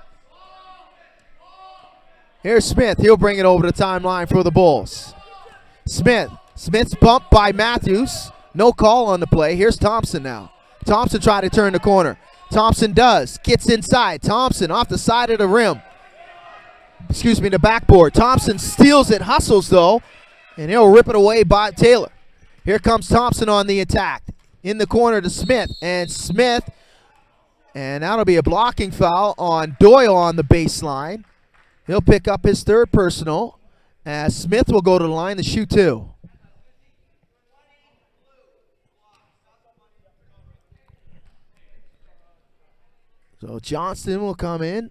Here's Smith. He'll bring it over the timeline for the Bulls. Smith's bumped by Matthews. No call on the play. Here's Thompson now. Thompson tried to turn the corner. Thompson does. Gets inside. Thompson off the side of the rim. The backboard. Thompson steals it, hustles though, and he'll rip it away by Taylor. Here comes Thompson on the attack. In the corner to Smith, and that'll be a blocking foul on Doyle on the baseline. He'll pick up his third personal, as Smith will go to the line to shoot 2. So Johnston will come in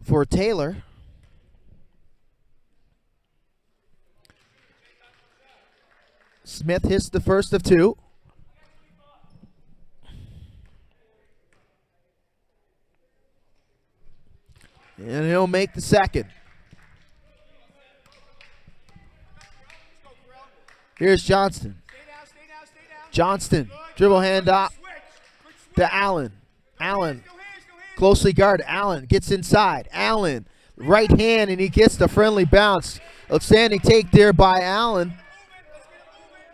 for Taylor. Smith hits the first of 2. And he'll make the second. Here's Johnston. Johnston, dribble hand up to Allen. Allen. Closely guarded. Allen gets inside. Allen, right hand, and he gets the friendly bounce. Outstanding take there by Allen,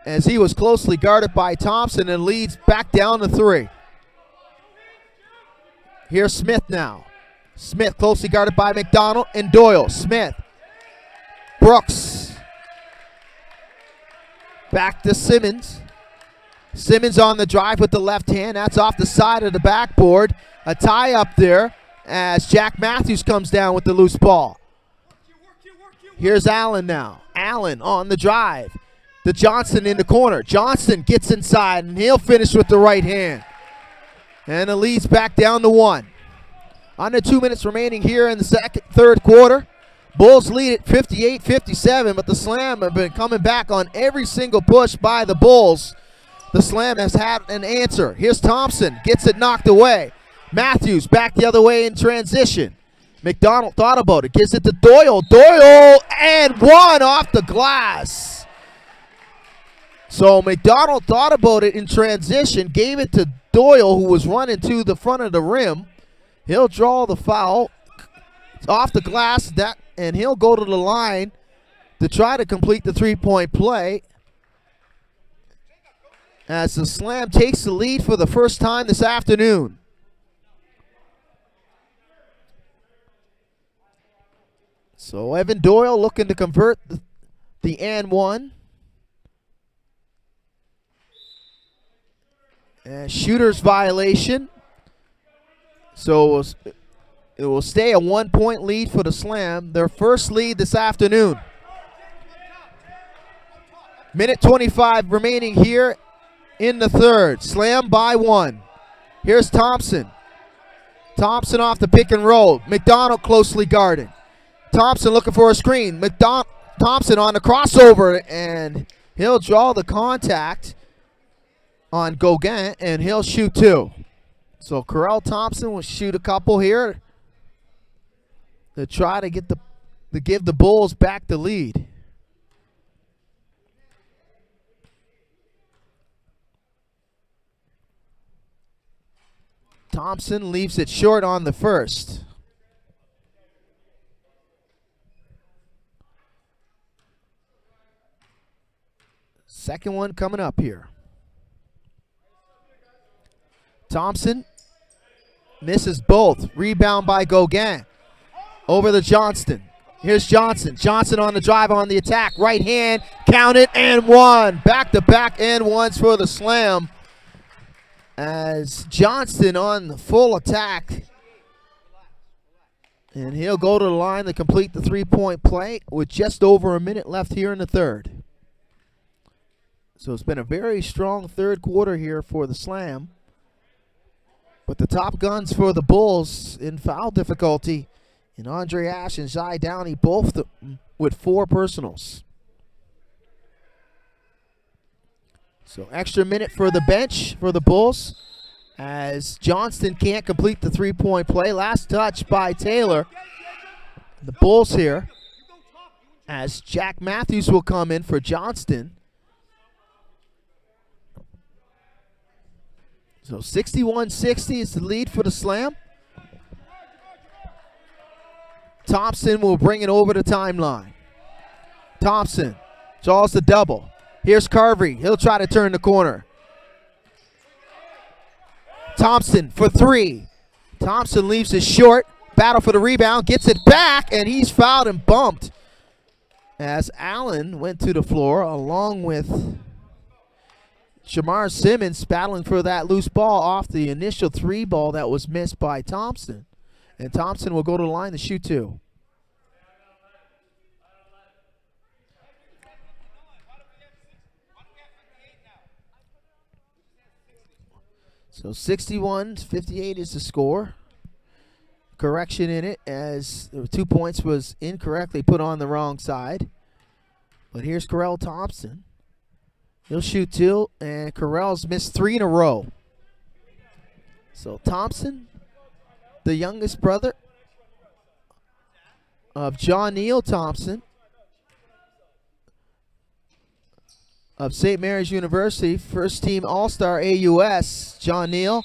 as he was closely guarded by Thompson, and leads back down to 3. Here's Smith now. Smith closely guarded by McDonald and Doyle. Smith. Brooks. Back to Simmons. Simmons on the drive with the left hand. That's off the side of the backboard. A tie up there as Jack Matthews comes down with the loose ball. Here's Allen now. Allen on the drive. To Johnson in the corner. Johnson gets inside, and he'll finish with the right hand. And the lead's back down to 1. Under 2 minutes remaining here in the third quarter. Bulls lead at 58-57, but the Slam have been coming back on every single push by the Bulls. the Slam has had an answer. Here's Thompson, gets it knocked away. Matthews back the other way in transition. McDonald thought about it, gives it to Doyle. Doyle and one off the glass. So McDonald thought about it in transition, gave it to Doyle, who was running to the front of the rim. He'll draw the foul. It's off the glass, and he'll go to the line to try to complete the three-point play. As the Slam takes the lead for the first time this afternoon. So Evan Doyle looking to convert the and one. And shooter's violation. So it will stay a 1 point lead for the Slam. Their first lead this afternoon. Minute 25 remaining here in the third. Slam by one. Here's Thompson. Thompson off the pick and roll. McDonald closely guarded. Thompson looking for a screen. Thompson on the crossover, and he'll draw the contact on Gauguin, and he'll shoot two. So Corell Thompson will shoot a couple here to try to give the Bulls back the lead. Thompson leaves it short on the first. Second one coming up here. Thompson misses both. Rebound by Gauguin. Over to Johnston. Here's Johnson. Johnson on the drive, on the attack. Right hand, count it, and one. Back-to-back and ones for the Slam. As Johnston on the full attack. And he'll go to the line to complete the three-point play with just over a minute left here in the third. So it's been a very strong third quarter here for the Slam. But the top guns for the Bulls in foul difficulty, and Andre Ash and Zai Downey both with 4 personals. So extra minute for the bench for the Bulls as Johnston can't complete the three-point play. Last touch by Taylor. The Bulls here as Jack Matthews will come in for Johnston. So 61-60 is the lead for the Slam. Thompson will bring it over the timeline. Thompson draws the double. Here's Carvey. He'll try to turn the corner. Thompson for three. Thompson leaves it short. Battle for the rebound. Gets it back, and he's fouled and bumped. As Allen went to the floor along with Shamar Simmons battling for that loose ball off the initial three ball that was missed by Thompson. And Thompson will go to the line to shoot two. So 61-58 is the score. Correction in it as 2 points was incorrectly put on the wrong side. But here's Corell Thompson. He'll shoot two, and Correll's missed 3 in a row. So Thompson, the youngest brother of John Neal Thompson of St. Mary's University, first team All-Star AUS. John Neal,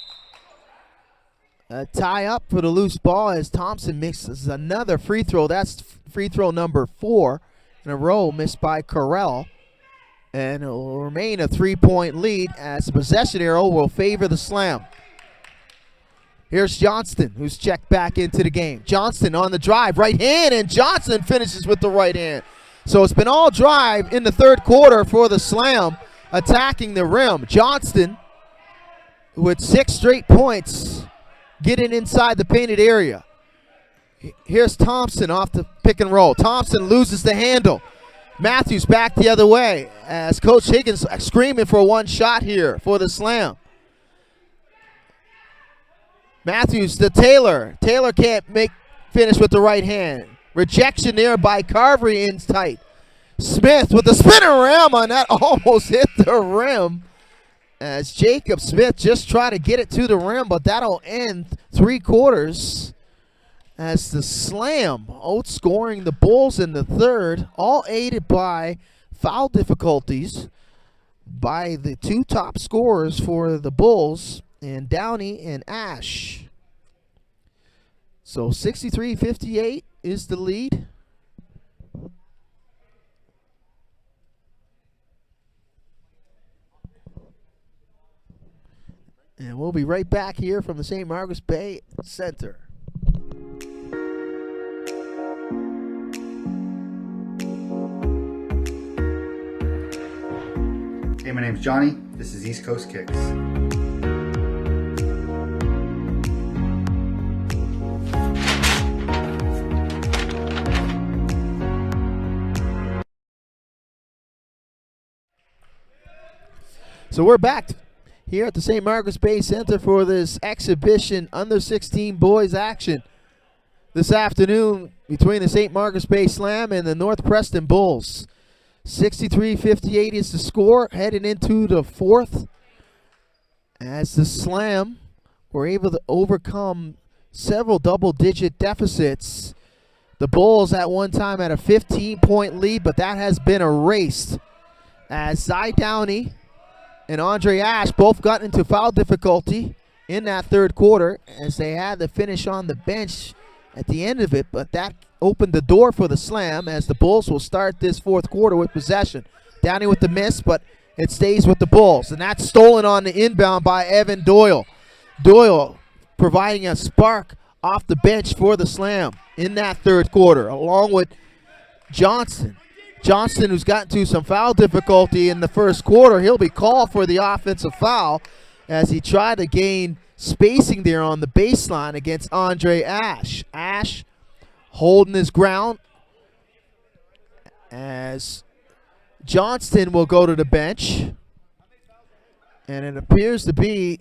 a tie up for the loose ball as Thompson mixes another free throw. That's free throw number 4 in a row missed by Corell. And it will remain a 3-point lead as the possession arrow will favor the Slam. Here's Johnston, who's checked back into the game. Johnston on the drive, right hand, and Johnson finishes with the right hand. So it's been all drive in the third quarter for the Slam, attacking the rim. Johnston with 6 straight points, getting inside the painted area. Here's Thompson off the pick and roll. Thompson loses the handle. Matthews back the other way as Coach Higgins screaming for one shot here for the Slam. Matthews to Taylor. Taylor can't finish with the right hand. Rejection there by Carver in tight. Smith with the spinner rim on that, almost hit the rim as Jacob Smith just tried to get it to the rim, but that'll end 3 quarters as the Slam outscoring the Bulls in the third, all aided by foul difficulties by the 2 top scorers for the Bulls, and Downey and Ash. So 63-58 is the lead. And we'll be right back here from the St. Margaret's Bay Center. Hey, my name's Johnny. This is East Coast Kicks. So we're back here at the St. Margaret's Bay Center for this exhibition under 16 boys action this afternoon between the St. Margaret's Bay Slam and the North Preston Bulls. 63-58 is the score heading into the fourth as the Slam were able to overcome several double-digit deficits. The Bulls at one time had a 15-point lead, but that has been erased as Zy Downey and Andre Ash both got into foul difficulty in that third quarter as they had to finish on the bench at the end of it, but that opened the door for the Slam as the Bulls will start this fourth quarter with possession. Downey with the miss, but it stays with the Bulls, and that's stolen on the inbound by Evan Doyle. Doyle providing a spark off the bench for the Slam in that third quarter, along with Johnston. Johnston, who's gotten to some foul difficulty in the first quarter, he'll be called for the offensive foul as he tried to gain spacing there on the baseline against Andre Ash. Ash holding his ground as Johnston will go to the bench. And it appears to be,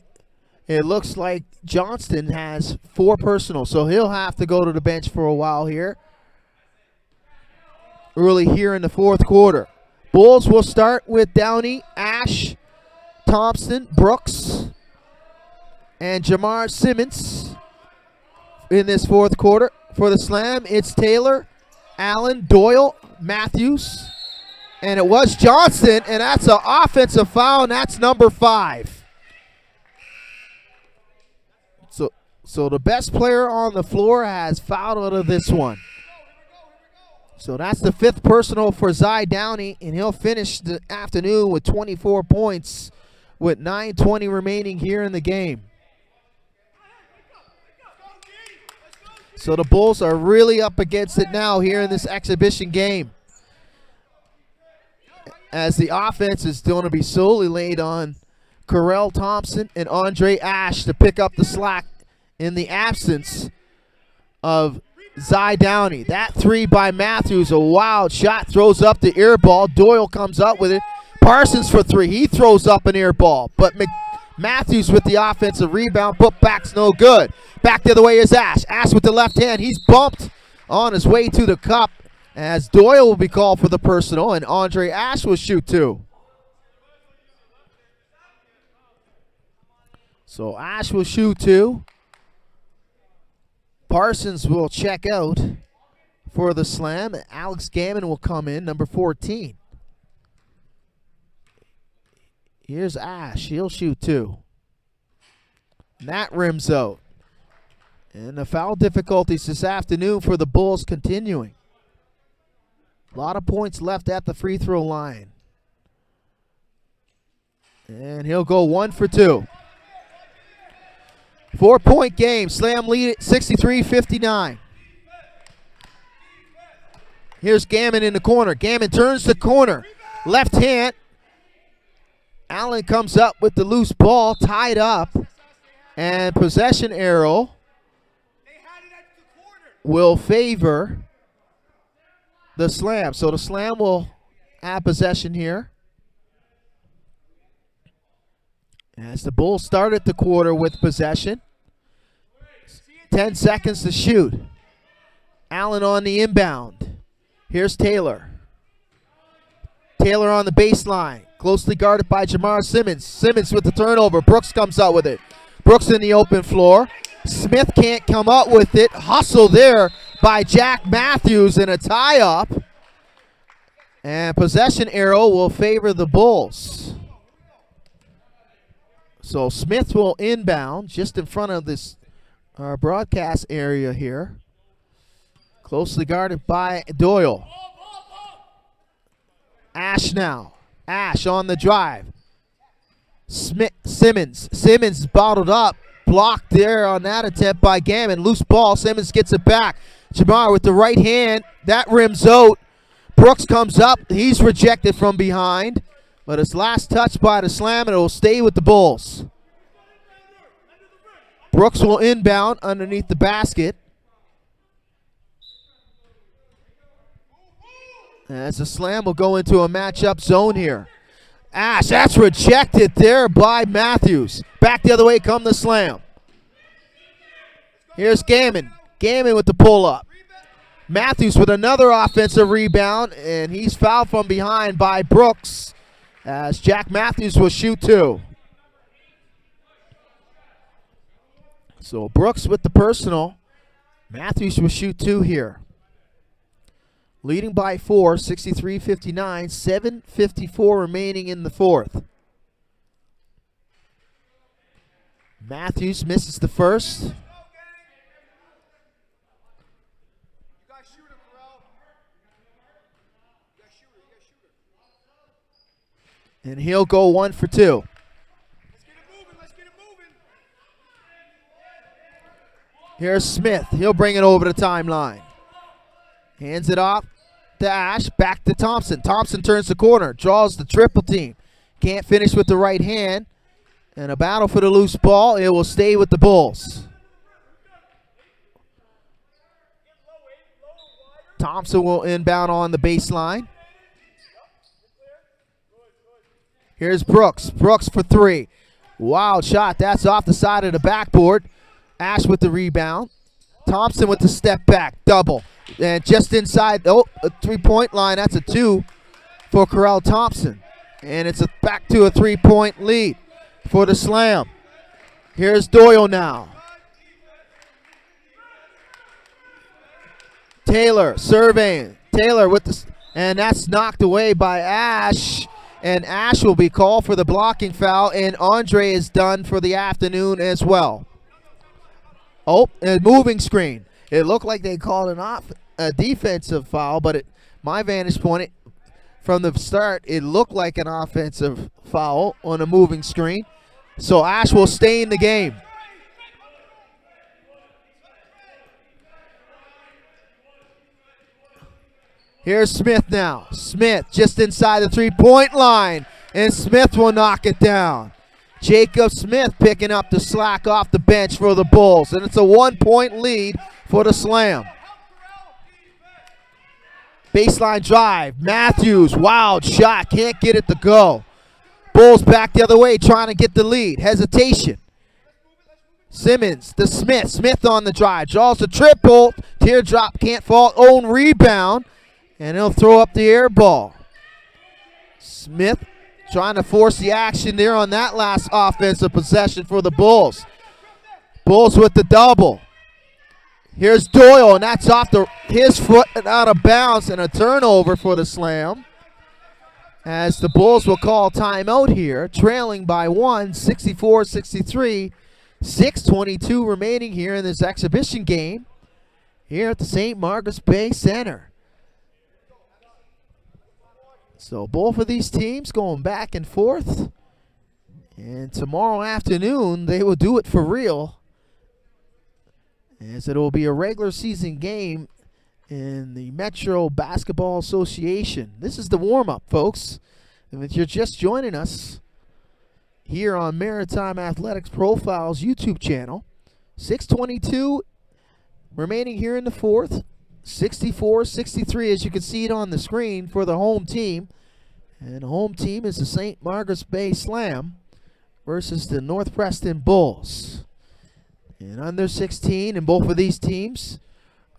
it looks like Johnston has 4 personal, so he'll have to go to the bench for a while here. Early here in the fourth quarter. Bulls will start with Downey, Ash, Thompson, Brooks, and Jamar Simmons in this fourth quarter. For the Slam, it's Taylor, Allen, Doyle, Matthews, and it was Johnston, and that's an offensive foul, and that's number 5. So the best player on the floor has fouled out of this one. So that's the 5th personal for Zy Downey, and he'll finish the afternoon with 24 points with 9:20 remaining here in the game. So the Bulls are really up against it now here in this exhibition game, as the offense is going to be solely laid on Correll Thompson and Andre Ash to pick up the slack in the absence of Zy Downey. That 3 by Matthews, a wild shot, throws up the air ball. Doyle comes up with it. Parsons for 3. He throws up an air ball, but Matthews with the offensive rebound. Putback's no good. Back the other way is Ash. Ash with the left hand. He's bumped on his way to the cup as Doyle will be called for the personal, and Andre Ash will shoot 2. So Ash will shoot 2. Parsons will check out for the Slam. Alex Gammon will come in, number 14. Here's Ash. He'll shoot 2. And that rims out. And the foul difficulties this afternoon for the Bulls continuing. A lot of points left at the free throw line. And he'll go 1 for 2. 4-point game. Slam lead at 63-59. Here's Gammon in the corner. Gammon turns the corner. Left hand. Allen comes up with the loose ball, tied up. And possession arrow will favor the Slam. So the Slam will have possession here, as the Bulls started the quarter with possession. 10 seconds to shoot. Allen on the inbound. Here's Taylor. Taylor on the baseline. closely guarded by Jamar Simmons. Simmons with the turnover. Brooks comes out with it. Brooks in the open floor. Smith can't come up with it. Hustle there by Jack Matthews and a tie-up. And possession arrow will favor the Bulls. So Smith will inbound just in front of this broadcast area here. Closely guarded by Doyle. Ash now. Ash on the drive. Simmons is bottled up. Blocked there on that attempt by Gammon. Loose ball. Simmons gets it back. Jamar with the right hand. That rims out. Brooks comes up. He's rejected from behind. But it's last touched by the Slam, and it will stay with the Bulls. Brooks will inbound underneath the basket. As the Slam will go into a matchup zone here. Ash, that's rejected there by Matthews. Back the other way come the Slam. Here's Gammon. Gammon with the pull-up. Matthews with another offensive rebound, and he's fouled from behind by Brooks as Jack Matthews will shoot two. So Brooks with the personal. Matthews will shoot two here. Leading by 4, 63-59, 7:54 remaining in the fourth. Matthews misses the first. And he'll go 1 for 2. Let's get it moving. Here's Smith. He'll bring it over the timeline. Hands it off to Ash. Back to Thompson. Thompson turns the corner. Draws the triple team. Can't finish with the right hand. And a battle for the loose ball. It will stay with the Bulls. Thompson will inbound on the baseline. Here's Brooks. Brooks for 3. Wild shot. That's off the side of the backboard. Ash with the rebound. Thompson with the step back. Double. And just inside a three-point line. That's a 2 for Corral Thompson. And it's back to a 3-point lead for the Slam. Here's Doyle now. Taylor surveying. Taylor with the... And that's knocked away by Ash. And Ash will be called for the blocking foul, and Andre is done for the afternoon as well. Oh, a moving screen. It looked like they called a defensive foul, but my vantage point, from the start, it looked like an offensive foul on a moving screen. So Ash will stay in the game. Here's Smith now. Smith just inside the three-point line, and Smith will knock it down. Jacob Smith picking up the slack off the bench for the Bulls, and it's a 1-point lead for the Slam. Baseline drive. Matthews, wild shot, can't get it to go. Bulls back the other way trying to get the lead. Hesitation. Simmons to Smith. Smith on the drive. Draws the triple. Teardrop can't fall. Own rebound. And he'll throw up the air ball. Smith trying to force the action there on that last offensive possession for the Bulls. Bulls with the double. Here's Doyle, and that's off his foot and out of bounds, and a turnover for the Slam. As the Bulls will call timeout here, trailing by 1, 64-63. 6:22 remaining here in this exhibition game here at the St. Margaret's Bay Center. So both of these teams going back and forth. And tomorrow afternoon, they will do it for real, as it will be a regular season game in the Metro Basketball Association. This is the warm-up, folks. And if you're just joining us here on Maritime Athletics Profiles YouTube channel, 6:22 remaining here in the fourth. 64-63, as you can see it on the screen, for the home team. And the home team is the St. Margaret's Bay Slam versus the North Preston Bulls. And under 16, and both of these teams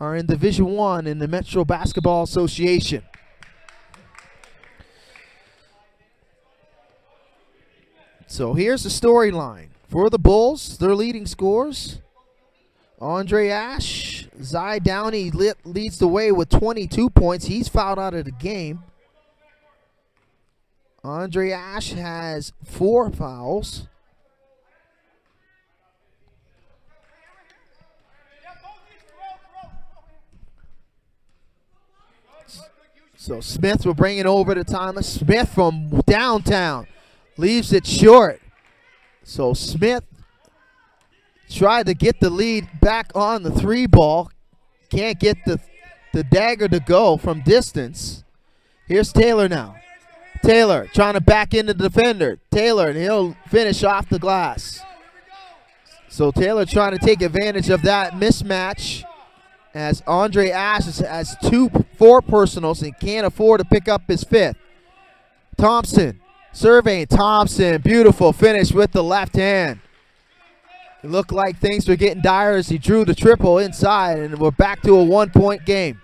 are in Division I in the Metro Basketball Association. So here's the storyline for the Bulls. Their leading scores: Andre Ash, Zy Downey leads the way with 22 points. He's fouled out of the game. Andre Ash has 4 fouls. So Smith will bring it over to Thomas. Smith from downtown leaves it short. So Smith tried to get the lead back on the 3 ball. Can't get the dagger to go from distance. Here's Taylor now. Taylor trying to back into the defender. Taylor, and he'll finish off the glass. So Taylor trying to take advantage of that mismatch, as Andre Ash has 4 personals and can't afford to pick up his 5th. Thompson surveying. Thompson, beautiful finish with the left hand. It looked like things were getting dire as he drew the triple inside, and we're back to a 1-point game.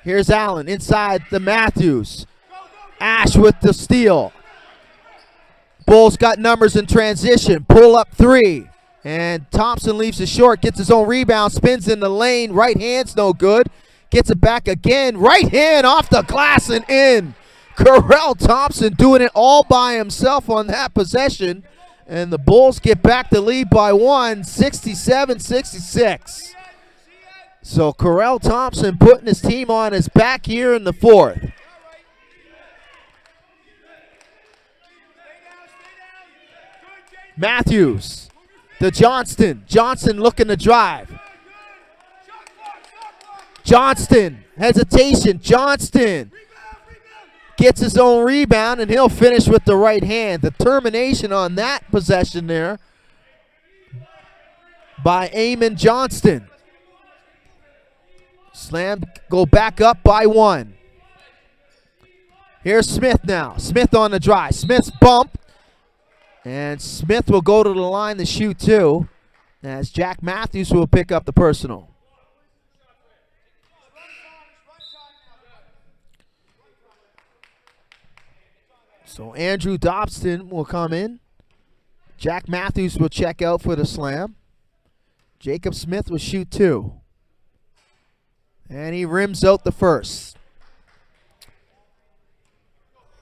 Here's Allen inside the Matthews. Ash with the steal. Bulls got numbers in transition. Pull up 3. And Thompson leaves it short, gets his own rebound, spins in the lane. Right hand's no good. Gets it back again. Right hand off the glass and in. Correll Thompson doing it all by himself on that possession. And the Bulls get back the lead by 1, 67-66. So Correll Thompson putting his team on his back here in the 4th. Matthews to Johnston. Johnston looking to drive. Johnston, hesitation. Johnston gets his own rebound, and he'll finish with the right hand. Determination on that possession there by Eamon Johnston. Slam go back up by 1. Here's Smith now. Smith on the drive. Smith's bump. And Smith will go to the line to shoot 2, as Jack Matthews will pick up the personal. So Andrew Dobson will come in. Jack Matthews will check out for the slam. Jacob Smith will shoot 2. And he rims out the first.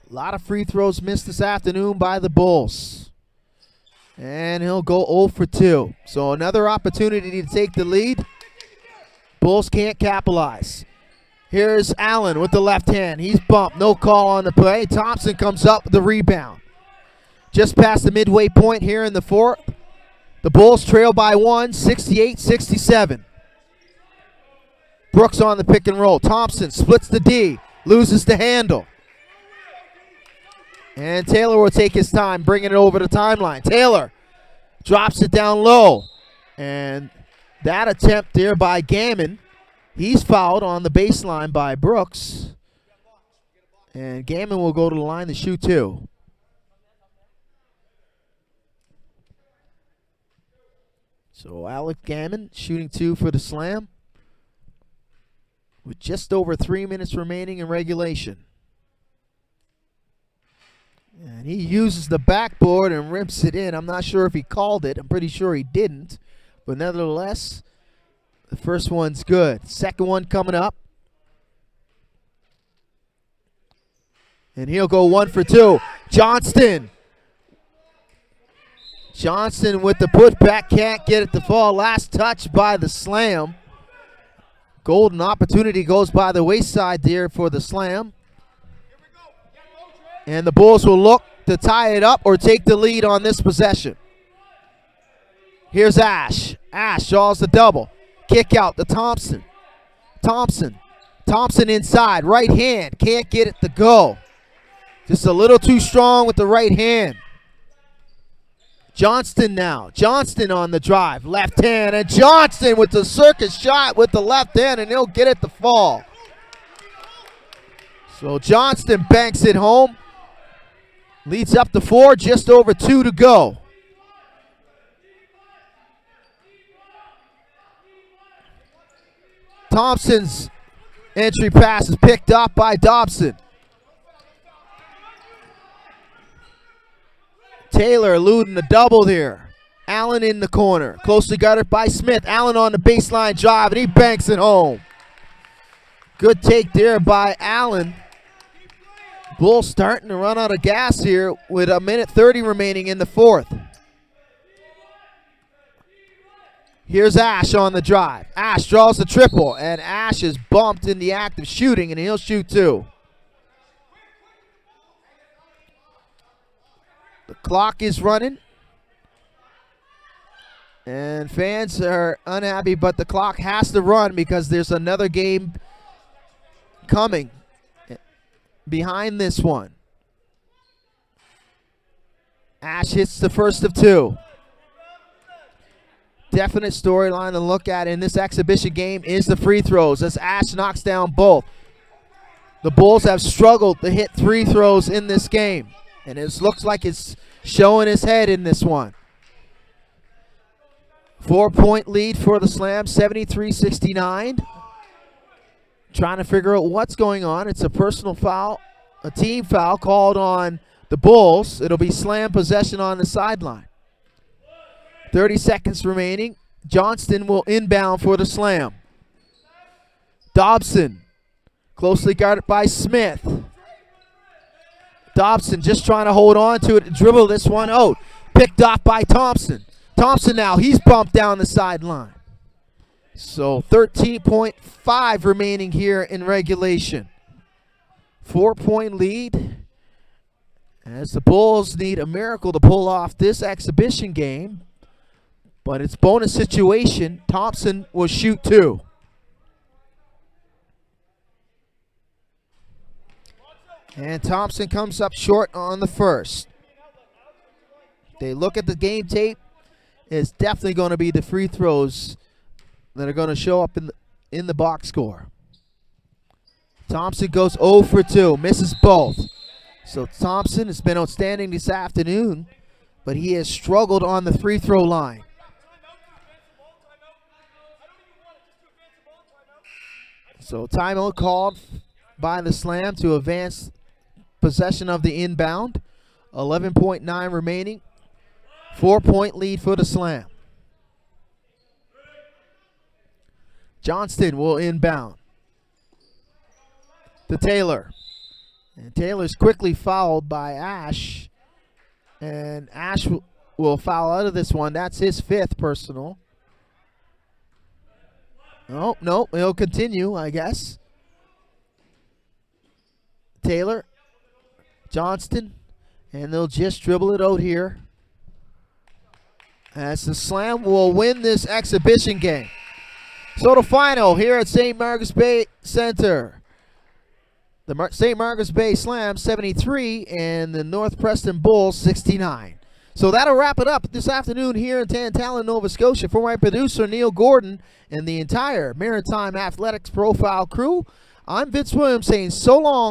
A lot of free throws missed this afternoon by the Bulls. And he'll go 0 for 2. So another opportunity to take the lead. Bulls can't capitalize. Here's Allen with the left hand. He's bumped. No call on the play. Thompson comes up with the rebound. Just past the midway point here in the 4th. The Bulls trail by 1, 68-67. Brooks on the pick and roll. Thompson splits the D. Loses the handle. And Taylor will take his time, bringing it over the timeline. Taylor drops it down low. And that attempt there by Gammon. He's fouled on the baseline by Brooks. And Gammon will go to the line to shoot 2. So Alec Gammon shooting 2 for the slam, with just over 3 minutes remaining in regulation. And he uses the backboard and rips it in. I'm not sure if he called it. I'm pretty sure he didn't. But nevertheless, the first one's good. Second one coming up. And he'll go 1 for 2. Johnston. Johnston with the putback. Can't get it to fall. Last touch by the slam. Golden opportunity goes by the wayside there for the slam. And the Bulls will look to tie it up or take the lead on this possession. Here's Ash. Ash draws the double. Kick out to Thompson. Thompson inside. Right hand. Can't get it to go. Just a little too strong with the right hand. Johnston now. Johnston on the drive. Left hand. And Johnston with the circus shot with the left hand, and he'll get it to fall. So Johnston banks it home. Leads up to 4, just over 2 to go. Thompson's entry pass is picked up by Dobson. Taylor eluding the double here. Allen in the corner. Closely guarded by Smith. Allen on the baseline drive, and he banks it home. Good take there by Allen. Bulls starting to run out of gas here with 1:30 remaining in the fourth. Here's Ash on the drive. Ash draws the triple, and Ash is bumped in the act of shooting, and he'll shoot two. The clock is running, and fans are unhappy, but the clock has to run because there's another game coming behind this one. Ash hits the first of two. Definite storyline to look at in this exhibition game is the free throws as Ash knocks down both. The Bulls have struggled to hit free throws in this game, and it looks like it's showing his head in this one. 4-point lead for the Slam, 73-69. Trying to figure out what's going on. It's a personal foul, a team foul called on the Bulls. It'll be Slam possession on the sideline. 30 seconds remaining. Johnston will inbound for the Slam. Dobson, closely guarded by Smith. Dobson just trying to hold on to it and dribble this one out. Picked off by Thompson. Thompson now, he's bumped down the sideline. So 13.5 remaining here in regulation. 4-point lead as the Bulls need a miracle to pull off this exhibition game. But it's bonus situation. Thompson will shoot two. And Thompson comes up short on the first. They look at the game tape. It's definitely going to be the free throws that are going to show up in the box score. Thompson goes 0 for 2, misses both. So Thompson has been outstanding this afternoon, but he has struggled on the free throw line. So timeout called by the Slam to advance possession of the inbound. 11.9 remaining. 4-point lead for the Slam. Johnston will inbound to Taylor. And Taylor's quickly fouled by Ash. And Ash will foul out of this one. That's his fifth personal. Oh, no, he'll continue, I guess. Taylor, Johnston, and they'll just dribble it out here as the Slam will win this exhibition game. So the final here at St. Margaret's Bay Center. The St. Margaret's Bay Slam 73 and the North Preston Bulls 69. So that'll wrap it up this afternoon here in Tantallon, Nova Scotia. For my producer, Neil Gordon, and the entire Maritime Athletics Profile crew, I'm Vince Williams saying so long.